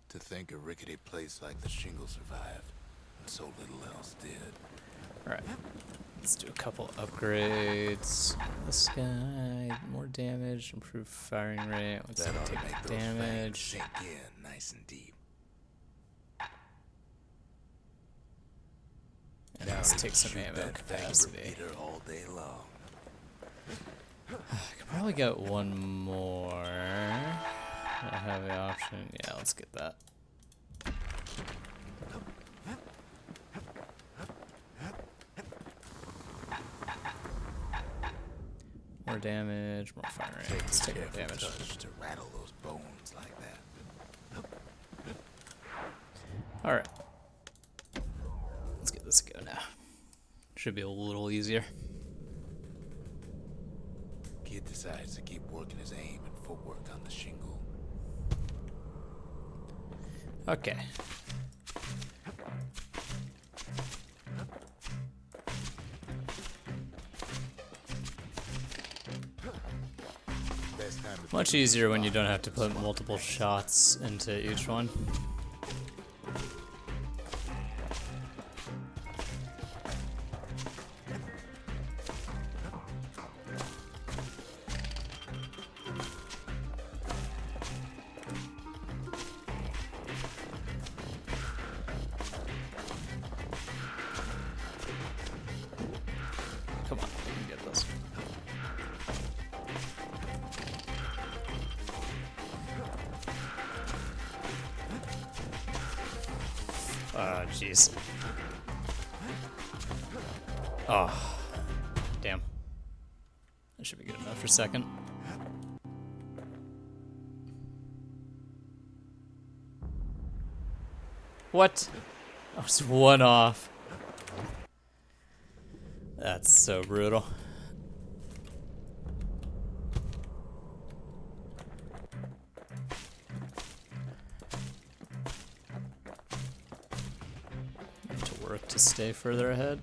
To think a rickety place like the Shingle survived, and so little else did. Alright. Let's do a couple upgrades. This guy, more damage, improved firing rate. Let's That ought to take make those fangs damage. sink in nice and deep. And Now let's he take can some shoot ammo that fang capacity. repeater all day long. I could probably get one more. I have the option. Yeah, let's get that. More damage, more fire rate. Let's take more Careful damage. touch to rattle those bones like that. Alright. Let's get this a go now. Should be a little easier. Kid decides to keep working his aim and footwork on the shingle. Okay. Best time to Much easier when you don't have to put multiple shots into each one. Come on, we can get this. Oh, jeez. Oh, damn. That should be good enough for a second. What? I was one off. That's so brutal. Need to work to stay further ahead.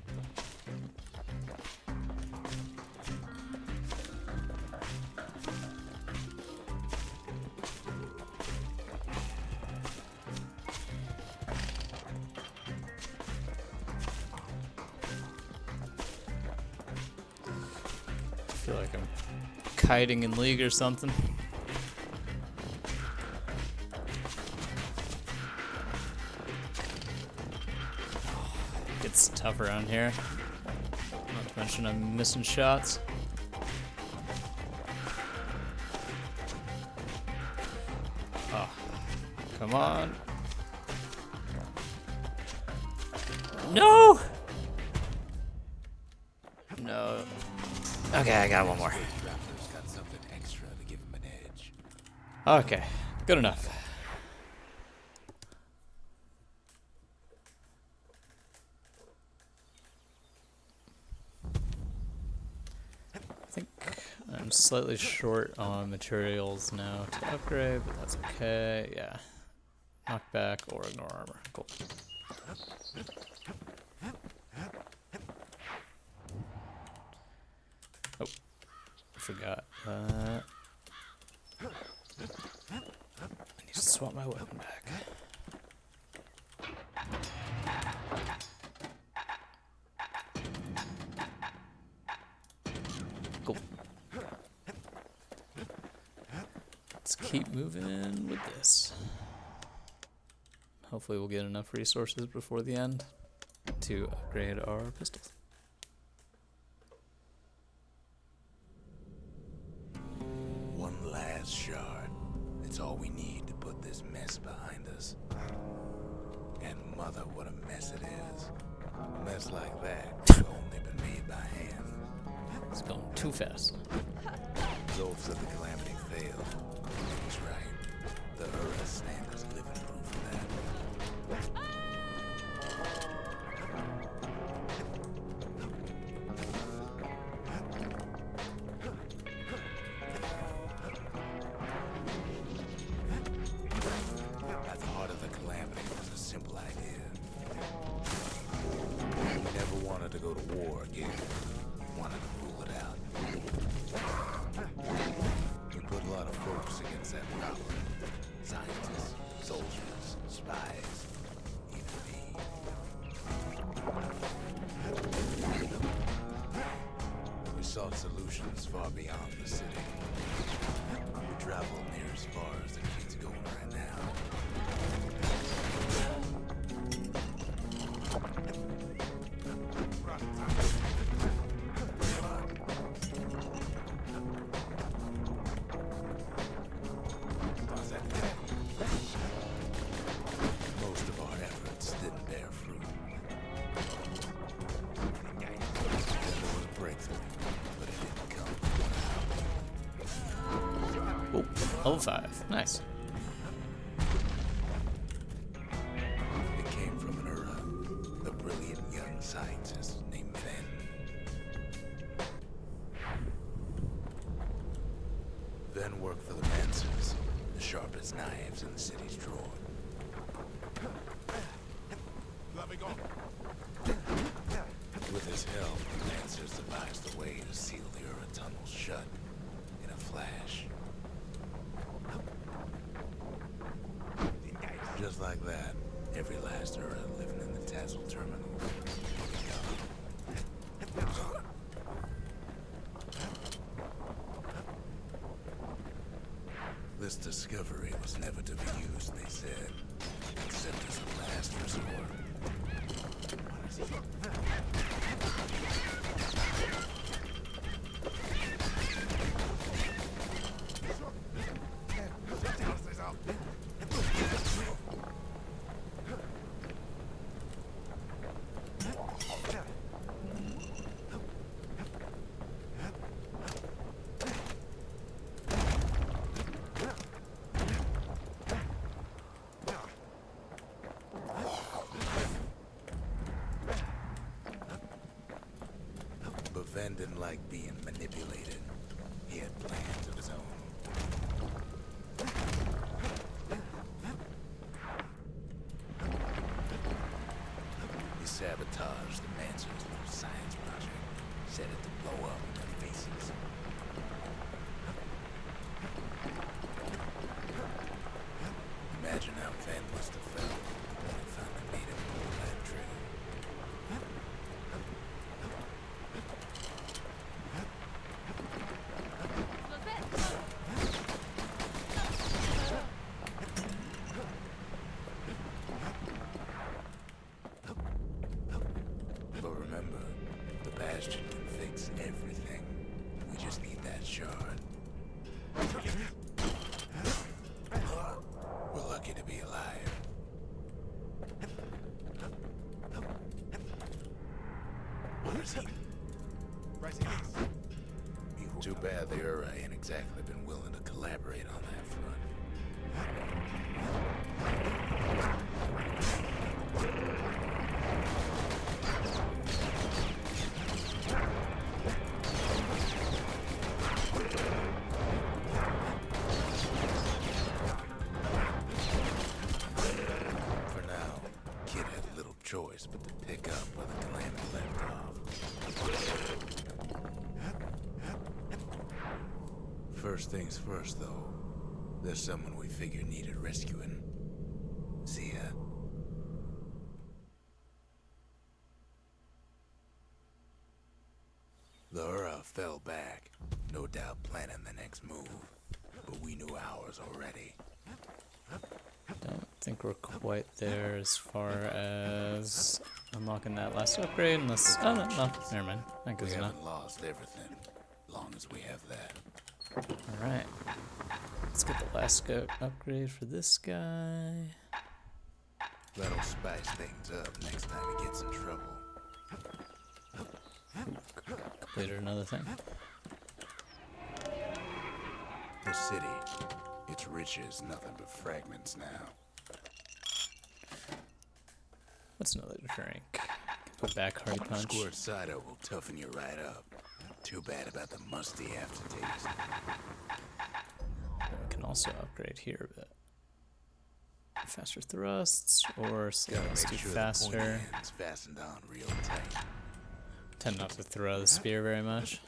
I feel like I'm kiting in League or something. Gets tough around here. Not to mention I'm missing shots. Oh, come on. No! No. Okay, I got one more. Raptor's got something extra to give him an edge. Okay, good enough. I think I'm slightly short on materials now to upgrade, but that's okay. Yeah. Knockback or ignore armor. Cool. Oh, forgot. I need to swap my weapon back. Cool. Let's keep moving with this. Hopefully we'll get enough resources before the end to upgrade our pistols. One last shard. It's all we need to put this mess behind us. And mother, what a mess it is. A mess like that could have only been made by hand. It's going too fast. Those of the Calamity failed. That's right. The Earth stand is living proof of that. At the heart of the Calamity was a simple idea. We never wanted wanted to go to war again. Wanted to rule it out. We put a lot of folks against that problem. Scientists, soldiers, spies, even me. We sought solutions far beyond the city. We traveled near as far as the kids going right now. Most of our efforts didn't bear fruit. Then there was a breakthrough, but it didn't come. Oh, level 5. Nice. It came from an Ura, a brilliant young scientist named Ven. Ven worked for the Mancers, the sharpest knives in the city's drawer. With his help, the Mancers devised a way to seal the Ura tunnels shut in a flash. Just like that, every last Ura living in the Tassel terminal will be gone. This discovery was never to be used, they said, except as a last resort. But Ven didn't like being manipulated. He had plans of his own. He sabotaged the Mancer's little science project, set it to blow up in their faces. Imagine how Ven must have felt when he finally made him pull that trigger. But remember, the Bastion can fix everything. We just need that shard. We're lucky to be alive. Where is he? Too bad the Ura ain't exactly been willing to collaborate on that front. For now, Kid had little choice but to pick up where the Calamity left off. First things first, though. There's someone we figured needed rescuing. Zia. The Ura fell back, no doubt planning the next move. But we knew ours already. Don't think we're quite there as far as unlocking that last upgrade, unless... Oh, no, never mind. That We goes enough. haven't lost everything, long as we have that. Alright. Let's get the last upgrade for this guy. That'll spice things up next time he gets in trouble. Completed another thing. The city, its riches, nothing but fragments now. What's another drink? Put back Hardy Punch. Squirt cider will toughen you right up. Too bad about the musty aftertaste. We can also upgrade here a bit. Faster thrusts, or Gotta let's make do sure the faster. pointy end's fastened on real tight. Tend not to throw the spear very much.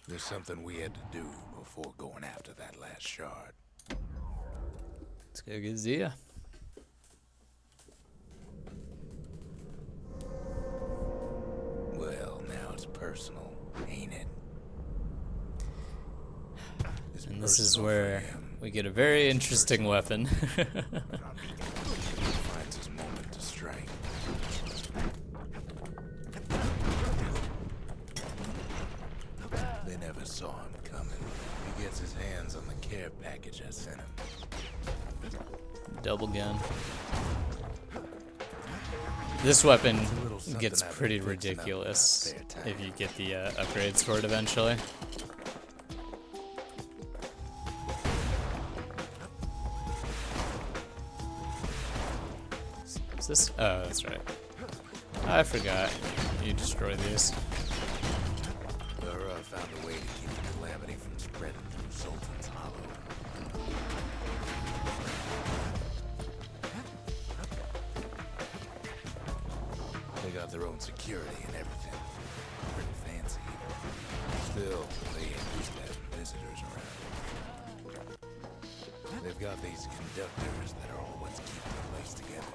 There's something we had to do before going after that last shard. Let's go get Zia. Well, now it's personal, ain't it? And this is where we get a very interesting weapon. Finds his moment to strike. They never saw him coming. He gets his hands on the care package I sent him. Double gun. This weapon gets pretty ridiculous if you get the upgrades for it eventually. Is this? Oh, that's right. I forgot. You destroy these. Found a way to keep the calamity from spreading through Sultan's Hollow. They got their own security and everything. Pretty fancy. Still, they ain't used to having visitors around. They've got these conductors that are all what's keeping the place together.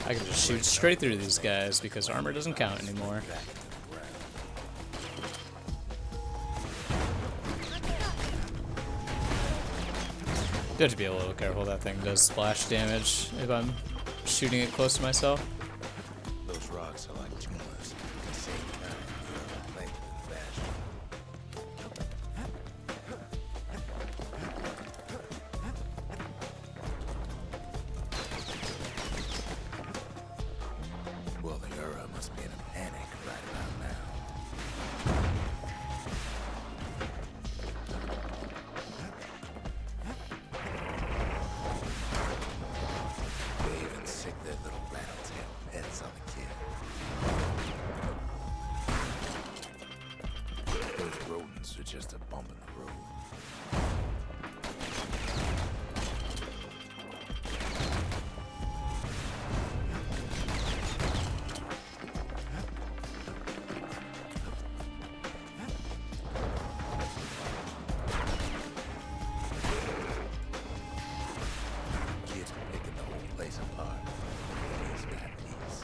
I can just shoot straight through these guys because armor doesn't count anymore. You have to be a little careful. That thing does splash damage if I'm shooting it close to myself. Those rocks are like tumors. The same kind of length and Bastion. Well, the Ura must be in a panic right about now. They even sick their little rattletail pets on the kid. Those rodents are just a bump in the road. Kids picking the whole place apart. Piece by piece.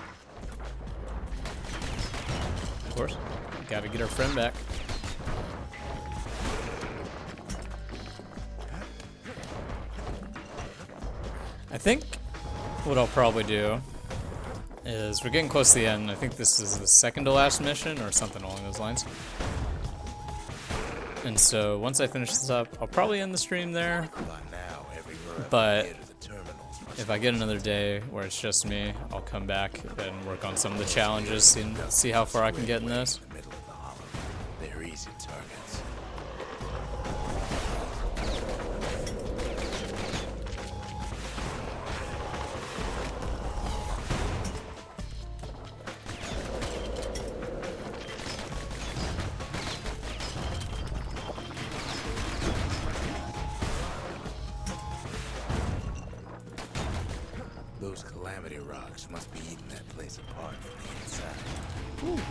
Of course. Gotta get our friend back. I think what I'll probably do is we're getting close to the end. I think this is the second to last mission or something along those lines. And so once I finish this up, I'll probably end the stream there. By now, every Ura But near to the terminals must if I get another day where it's just me, I'll come back and work on some of the challenges and see how far I can get in this. in the middle of the hollow. They're easy targets. Those calamity rocks must be eating that place apart from the inside.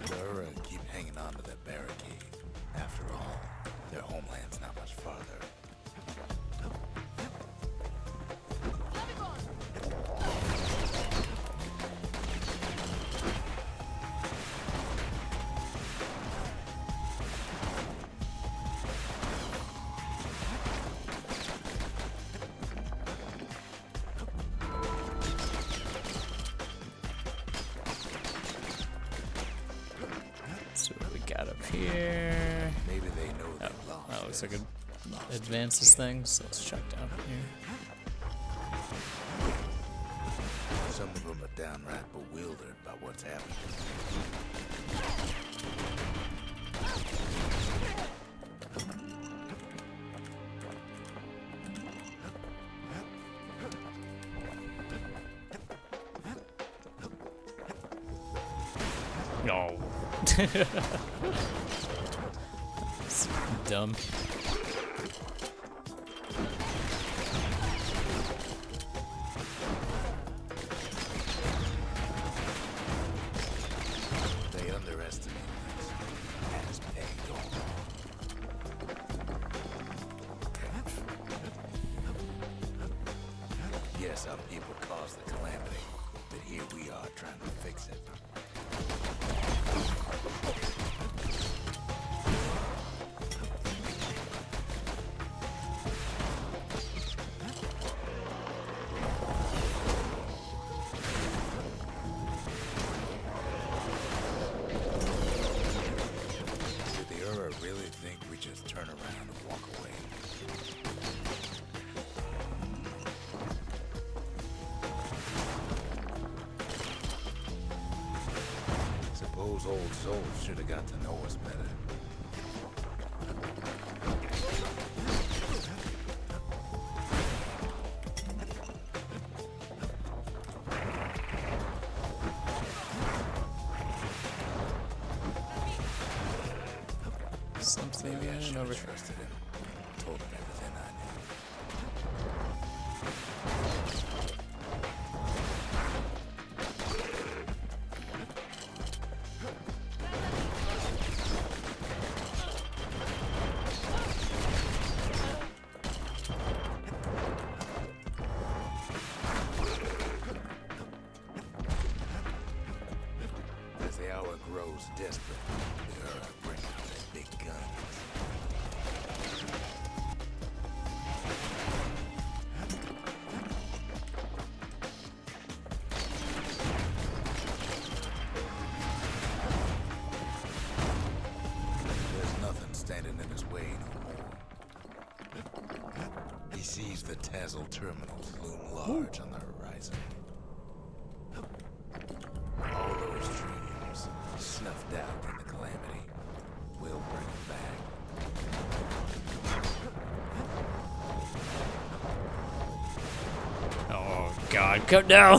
The Ura keep hanging on to that barricade. After all, their homeland's not much farther. Let's see what we got up here. Maybe they know Oh, they've lost. that looks like it Lost advances things. So let's check down here. Some of them are downright bewildered by what's happening. No. It's dumb. They underestimate us. As pay don't. Yes, our people caused the calamity, but here we are trying to fix it. Did the Ura really think we just turn around and walk away? Suppose old souls should have got to know us better. Something Maybe I should over have here. trusted him. Told him everything I knew. As the hour grows desperate, the Ura bring out their big guns. There's nothing standing in his way no more. He sees the Tazzle terminals loom large on the horizon. All those dreams, snuffed out in the calamity, will bring him back. Oh god, come down!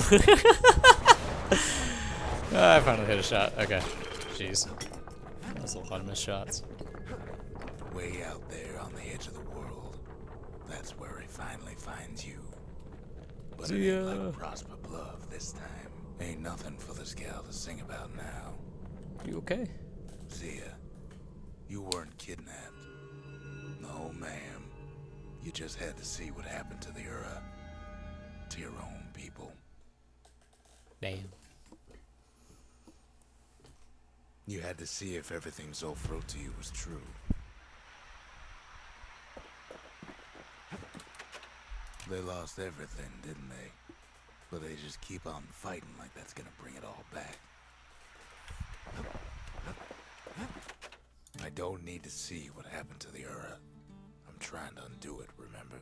I finally hit a shot. Okay. Jeez. That was a lot of missed shots. Way out there on the edge of the world, that's where he finally finds you. But it ain't like Prosper Bluff this time. Ain't nothing for this gal to sing about now. You okay? Zia, you weren't kidnapped. No, ma'am. You just had to see what happened to the Ura. To your own people. Damn. You had to see if everything Zolf wrote to you was true. They lost everything, didn't they? But they just keep on fighting like that's gonna bring it all back. I don't need to see what happened to the Ura. I'm trying to undo it, remember?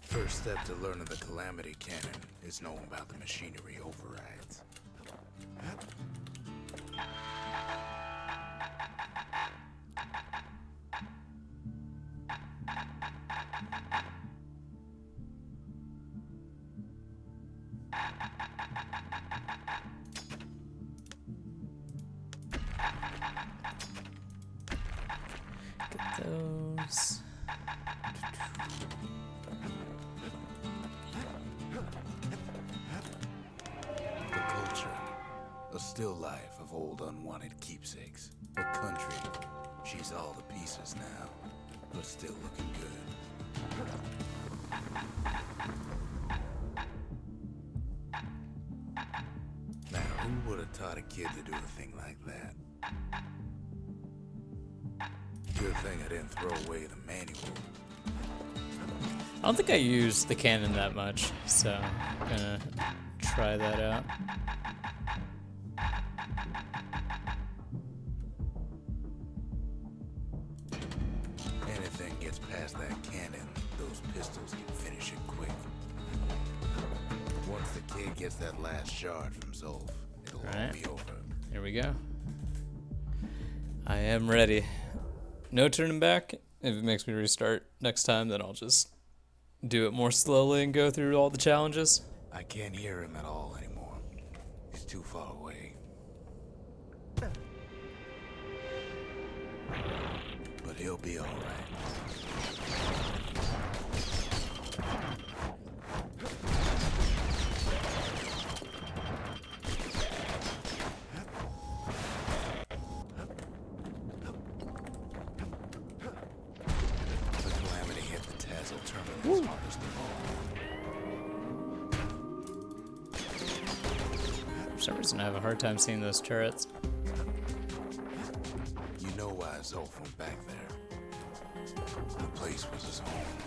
First step to learning the Calamity Cannon is knowing about the machinery overrides. Get those. The culture. A still life of old unwanted keepsakes. A country. She's all the pieces now, but still looking good. Now, who would have taught a kid to do a thing like that? Good thing I didn't throw away the manual. I don't think I use the cannon that much, so I'm gonna try that out. Anything gets past that cannon, those pistols can finish it quick. Once the kid gets that last shard from Zolf, it'll all Right. be over. Here we go. I am ready. No turning back. If it makes me restart next time, then I'll just do it more slowly and go through all the challenges. I can't hear him at all anymore. He's too far away. But he'll be all right. The calamity hit the Tazzle terminals hardest of all. For some reason, I have a hard time seeing those turrets. You know why his Zulf went back there. The place was his home.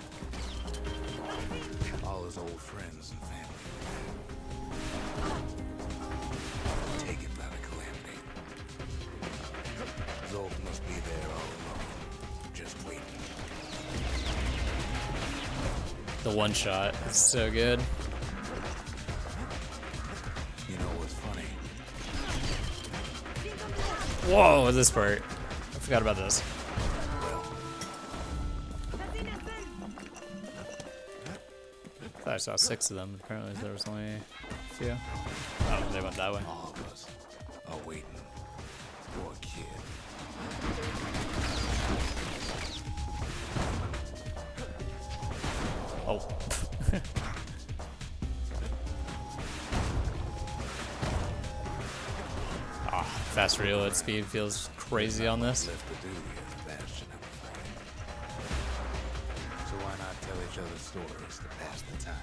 All his old friends and family. Taken by the calamity. Zulf must be there all alone, just waiting. The one shot is so good. You know what's funny? Whoa, this part. I forgot about this. Well, I thought I saw 6 of them. Apparently there was only a few. Oh, they went that way. all of us are waiting for a kid. Oh. Ah, fast reload speed feels crazy on this. Left to do here at Bastion, I'm afraid. So why not tell each other stories to pass the time?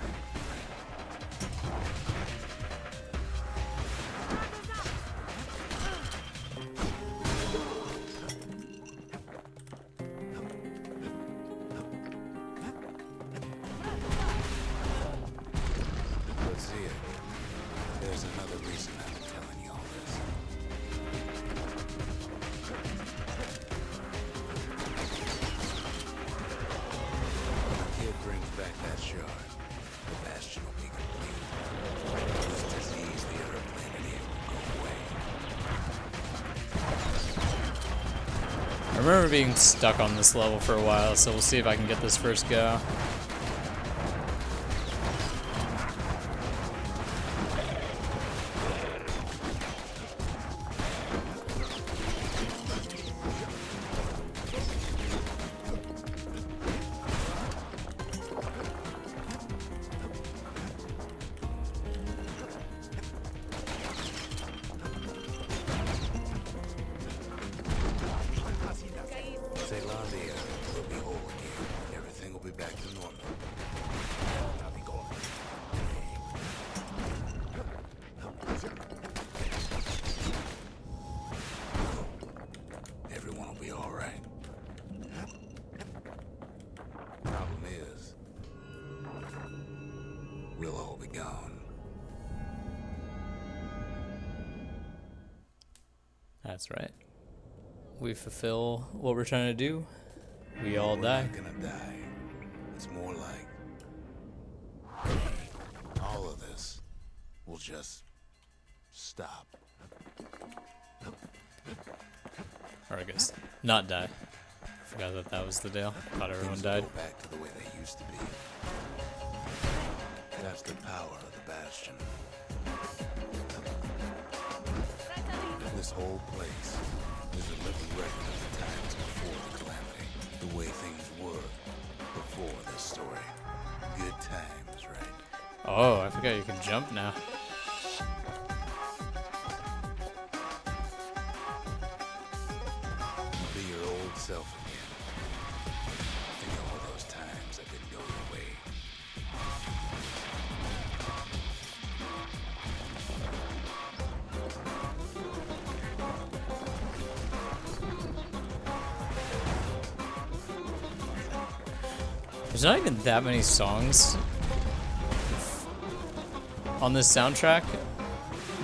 But see it. There's another reason I've been telling you all this. When the kid brings back that shard, the Bastion will be complete. This disease the other planet here will go away. I remember being stuck on this level for a while, so we'll see if I can get this first go. Zealandia will be whole again. Everything will be back to normal. I'll be going. Everyone will be all right. Problem is, we'll all be gone. That's right. We fulfill what we're trying to do. We all We're die. not gonna die. It's more like all of this will just stop. Or I guess not die. Forgot that that was the deal. Thought everyone Things will died. go back to the way they used to be. That's the power of the Bastion. This whole place is a living record of the times before the calamity. The way things were before this story. Good times, right? Oh, I forgot you can jump now. You'll be your old self again. Think of all those times that didn't go your way. There's not even that many songs on this soundtrack,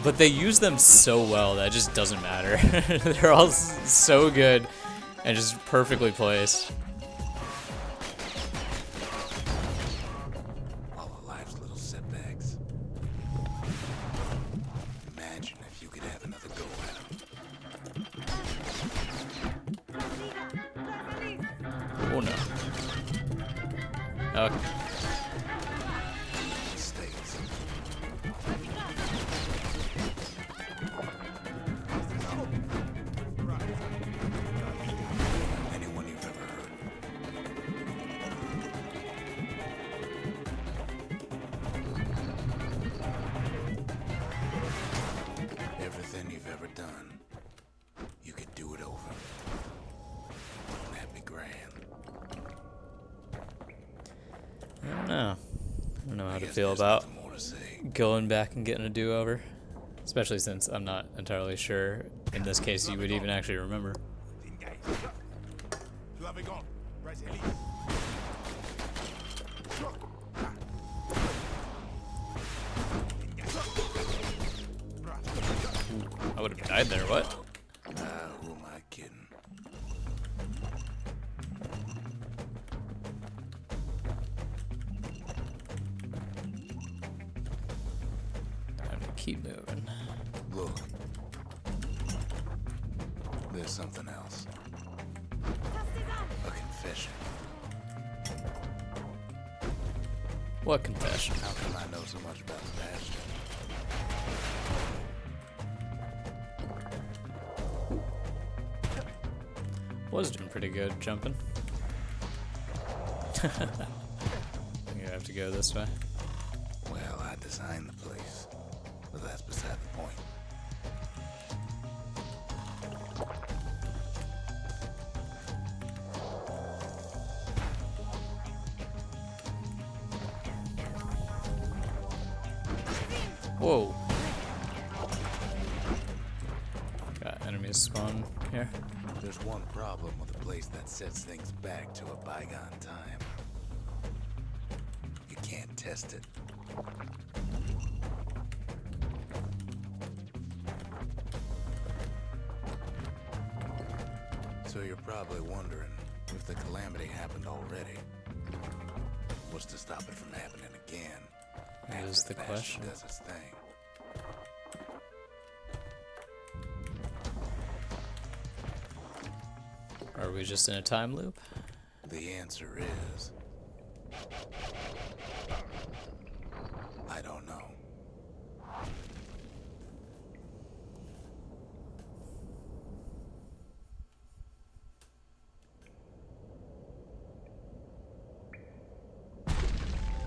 but they use them so well that it just doesn't matter. They're all so good and just perfectly placed. All of life's little setbacks. Imagine if you could have another go at 'em. no. Okay. States. Anyone you've ever heard. Everything you've ever done, you could do it over. Wouldn't that be grand? I don't know. I don't know how I to guess feel there's about nothing more to say. going back and getting a do-over. Especially since I'm not entirely sure, in this case, you would even actually remember. I would have died there, what? Who am I kidding? Time to keep moving. Look. There's something else. A confession. What confession? How come I know so much about the Bastion? Was doing pretty good jumping. I'm gonna have to go this way. Well, I designed the place, but that's beside the point. Whoa. Got enemies spawn here. There's one problem with a place that sets things back to a bygone time. You can't test it. So you're probably wondering if the calamity happened already. What's to stop it from happening again? That is the Bastion question. does its thing. Are we just in a time loop? The answer is... I don't know.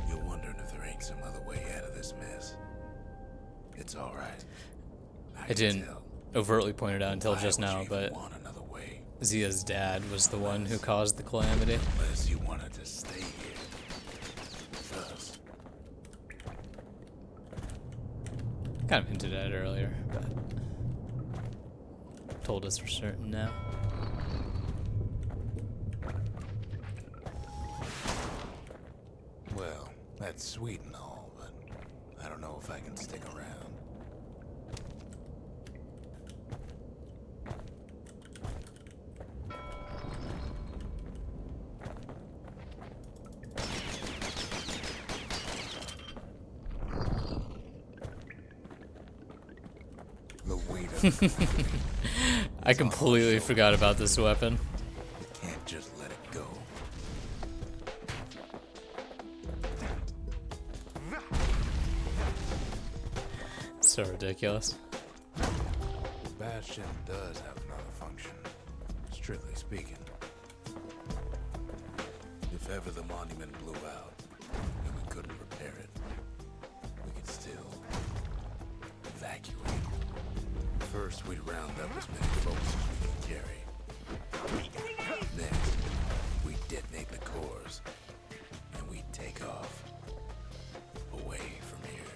You're wondering if there ain't some other way out of this mess. It's alright. I didn't overtly point it out until Why just would you now, even but want another way? Zia's dad was the one who caused the calamity. Unless you wanted to stay here with us. Kind of hinted at it earlier, but told us for certain now. Well, that's sweet and all, but I don't know if I can stick around. The weight of the calamity. I completely forgot about this weapon. You can't just let it go. So ridiculous. Bastion does have another function, strictly speaking. If ever the monument blew out and we couldn't repair it, we could still evacuate. First, we'd round up as many folks as we could carry. Next, we'd detonate the cores, and we'd take off away from here.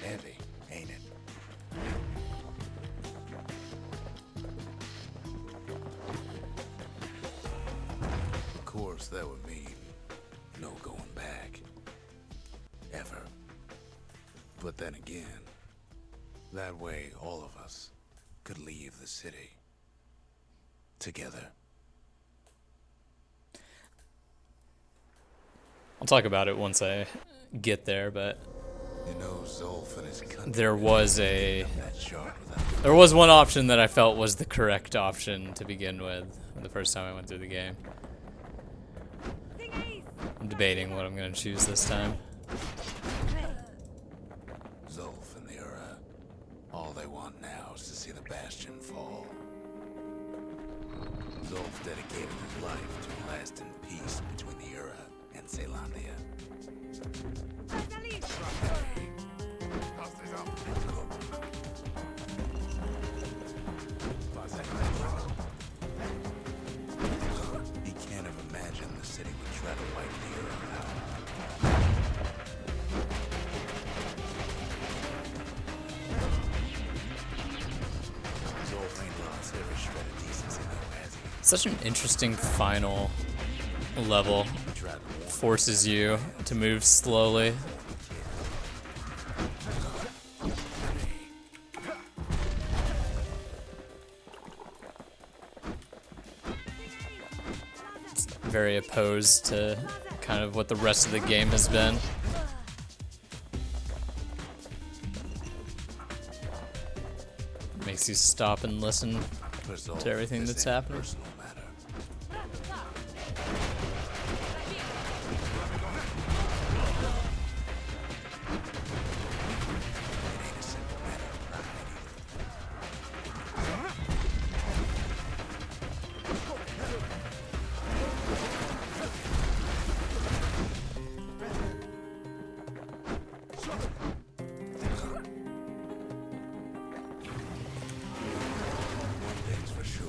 Heavy, ain't it? Of course, that would mean no going back. Ever. But then again, that way all of us could leave the city. Together. I'll talk about it once I get there, but You know Zolf and his country. there was a That shard without there was one option that I felt was the correct option to begin with the first time I went through the game. I'm debating what I'm gonna choose this time. Zolf and the Ura. All they want now is to see the Bastion fall. Zolf dedicated his life to a lasting peace between the Ura and Zealandia. He can't have imagined the city would try to wipe the Ura out. Zolf ain't lost every shred of decency though, has he? Such an interesting final level. He tried to warn Forces you to move slowly. It's very opposed to kind of what the rest of the game has been. Makes you stop and listen for Zolf, to everything this that's ain't a happening. personal matter. It ain't a simple matter of pride either. One thing's for sure,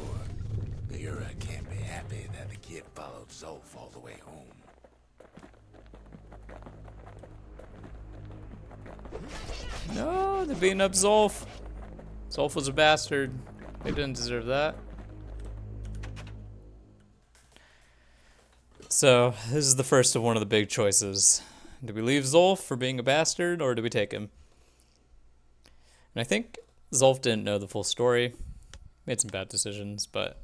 the Ura can't be happy that the kid followed Zolf all the way home. No, they're beating up Zolf. Zolf was a bastard. They didn't deserve that. So, this is the first of one of the big choices. Do we leave Zolf for being a bastard, or do we take him? And I think Zolf didn't know the full story. Made some bad decisions, but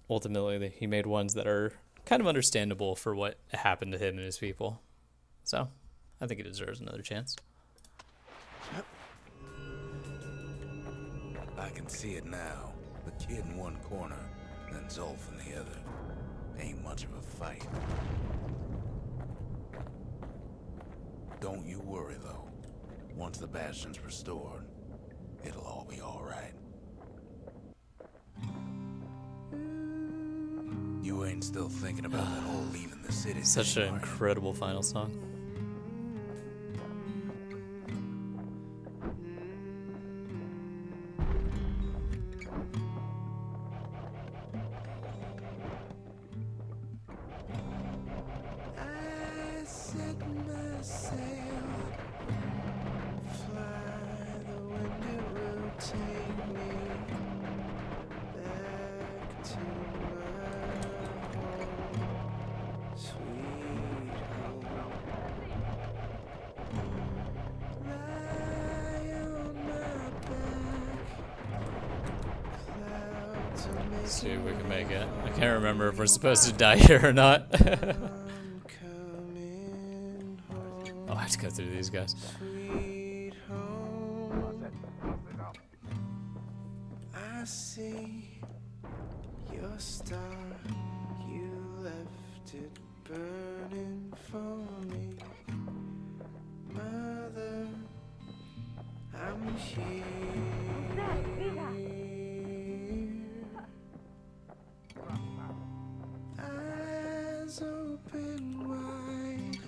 ultimately he made ones that are kind of understandable for what happened to him and his people. So, I think he deserves another chance. I can see it now. The kid in one corner, then Zolf in the other. Ain't much of a fight. Don't you worry, though. Once the Bastion's restored, it'll all be alright. You ain't still thinking about that whole leaving the city Such thing, an are you? incredible final song. I set my sail, fly the wind, it will take me back to my home, sweet home. Lie on my back, clouds are making See if we can make it. I can't remember if we're supposed to die here or not. I'm coming home. Oh, I have to go through these guys. Sweet home, I see your star. You left it burning for me, Mother. I'm here. Eyes open wide.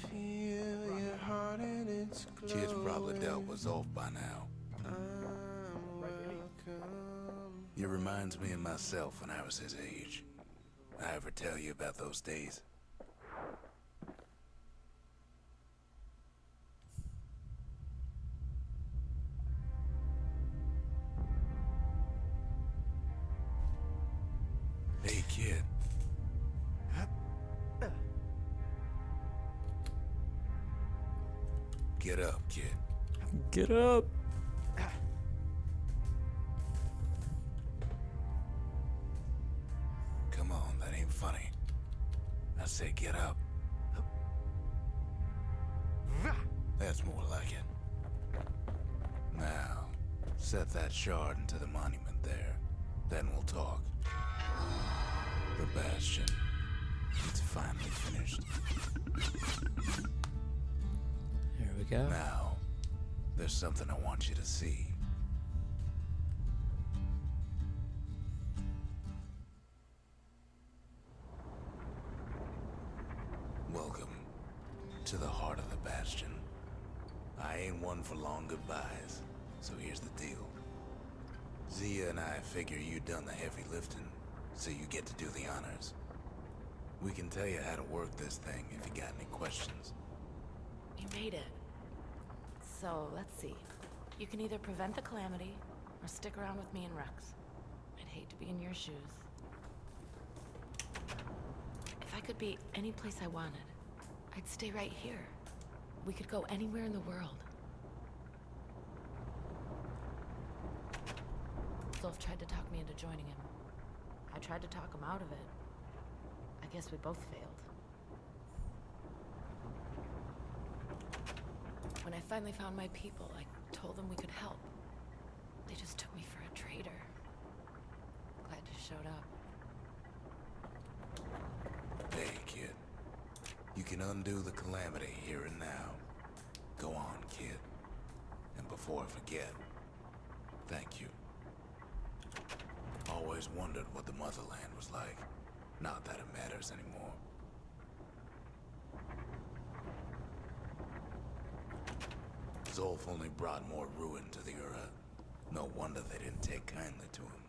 Feel your heart and its glow. Kid's probably dealt with Zolf by now. I'm welcome. It reminds me of myself when I was his age. I ever tell you about those days? Hey, kid. Get up, kid. Get up. Come on, that ain't funny. I say get up. That's more like it. Now, set that shard into the monument there. Then we'll talk. The Bastion. It's finally finished. Here we go. Now, there's something I want you to see. Welcome to the heart of the Bastion. I ain't one for long goodbyes, so here's the deal. Zia and I figure you done the heavy lifting, so you get to do the honors. We can tell you how to work this thing if you got any questions. You made it. So, let's see. You can either prevent the calamity, or stick around with me and Rex. I'd hate to be in your shoes. If I could be any place I wanted, I'd stay right here. We could go anywhere in the world. Zolf tried to talk me into joining him. I tried to talk him out of it. I guess we both failed. When I finally found my people, I told them we could help. They just took me for a traitor. Glad you showed up. Hey, kid. You can undo the calamity here and now. Go on, kid. And before I forget, thank you. Always wondered what the motherland was like. Not that it matters anymore. Zolf only brought more ruin to the Ura. No wonder they didn't take kindly to him.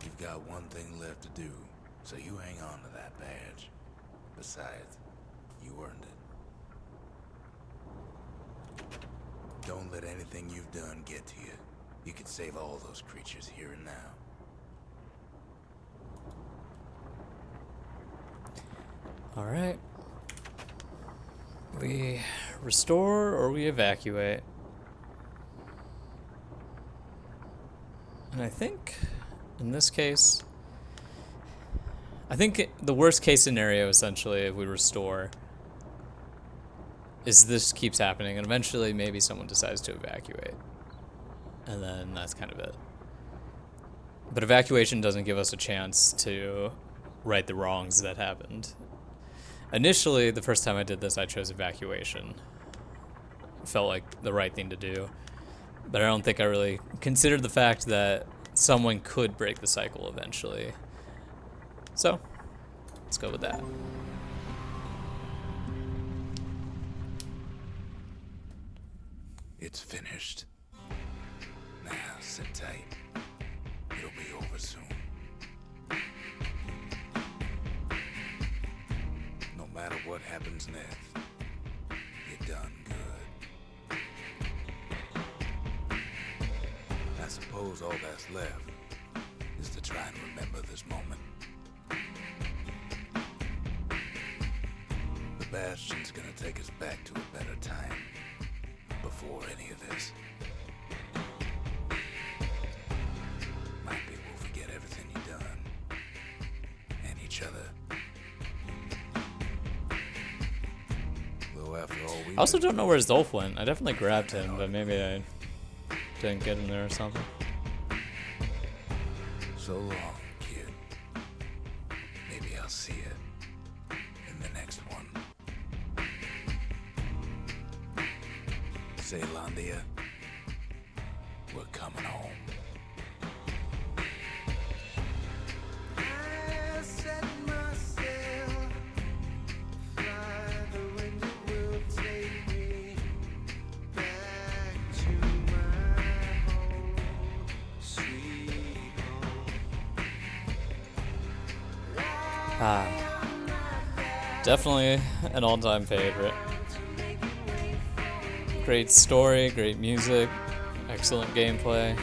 You've got one thing left to do, so you hang on to that badge. Besides, you earned it. Don't let anything you've done get to you. You can save all those creatures here and now. Alright. We restore or we evacuate. And I think, in this case, I think the worst case scenario, essentially, if we restore, is this keeps happening, and eventually maybe someone decides to evacuate. And then that's kind of it. But evacuation doesn't give us a chance to right the wrongs that happened. Initially, the first time I did this, I chose evacuation. It felt like the right thing to do. But I don't think I really considered the fact that someone could break the cycle eventually. So, let's go with that. It's finished. Now, sit tight. It'll be over soon. No matter what happens next, you're done good. I suppose all that's left is to try and remember this moment. The Bastion's gonna take us back to a better time. Before any of this. Might be we'll forget everything you've done. And each other. Though after all we I also don't know where Zolf went. I definitely grabbed him, but maybe I didn't get him there or something. So long, kid. Maybe I'll see you in the next one. Zealandia, we're coming home. I set myself fly, the wind will take me back to my home, sweet home. Definitely an all-time favorite. Great story, great music, excellent gameplay.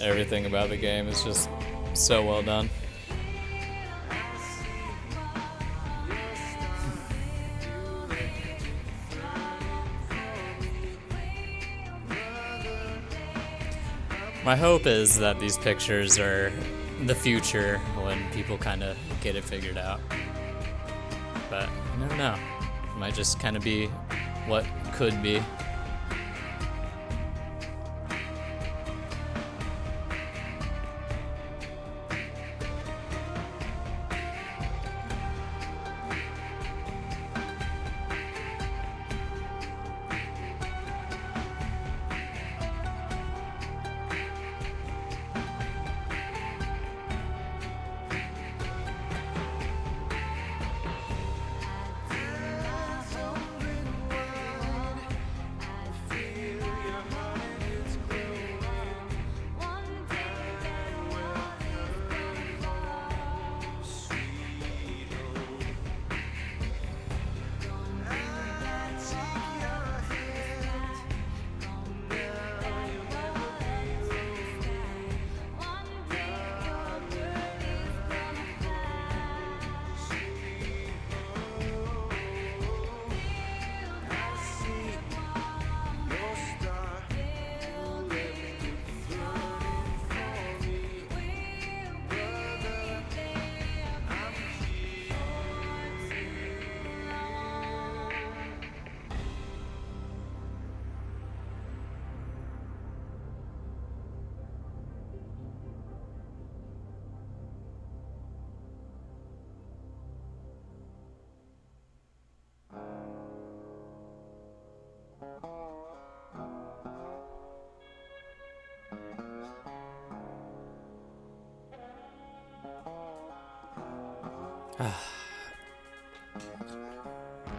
Everything about the game is just so well done. My hope is that these pictures are the future when people kind of get it figured out. But you never know. It might just kind of be what could be.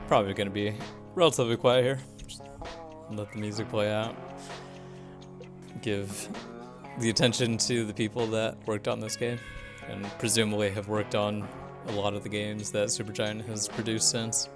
Probably gonna be relatively quiet here. Just let the music play out. Give the attention to the people that worked on this game, and presumably have worked on a lot of the games that Supergiant has produced since.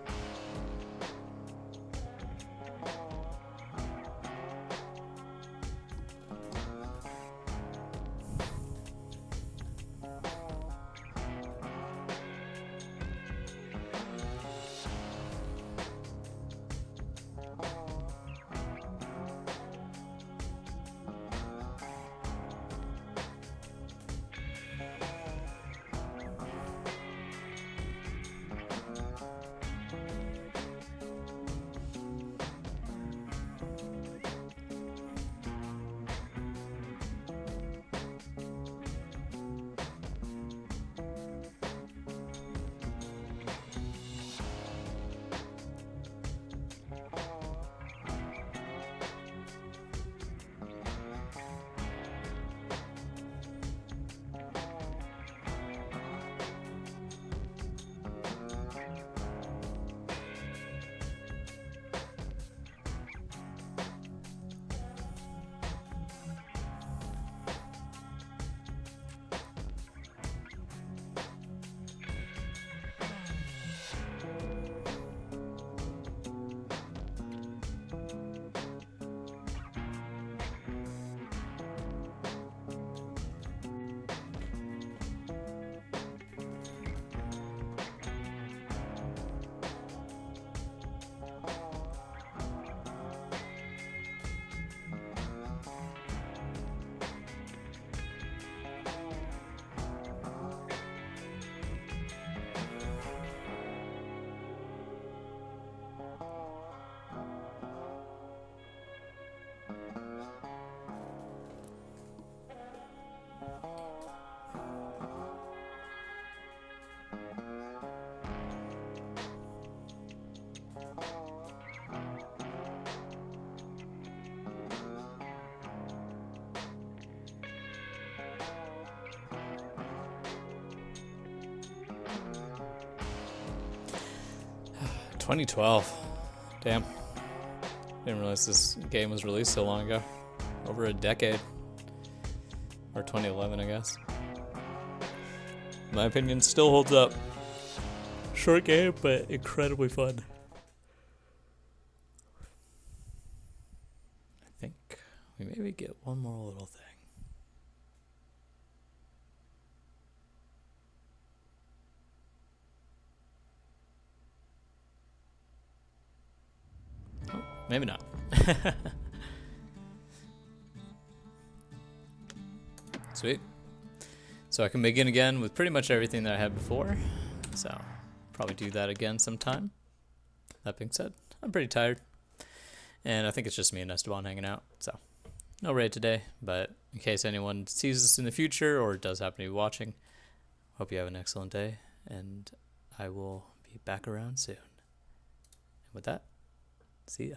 "2012. Damn. Didn't realize this game was released so long ago. Over a decade. Or 2011, I guess. In my opinion, still holds up. Short game, but incredibly fun. I think we maybe get one more little thing. Oh, maybe not. Sweet. So I can begin again with pretty much everything that I had before. So probably do that again sometime. That being said, I'm pretty tired. And I think it's just me and Esteban hanging out. So no raid today, but in case anyone sees this in the future or does happen to be watching, hope you have an excellent day, and I will be back around soon. And with that, see ya.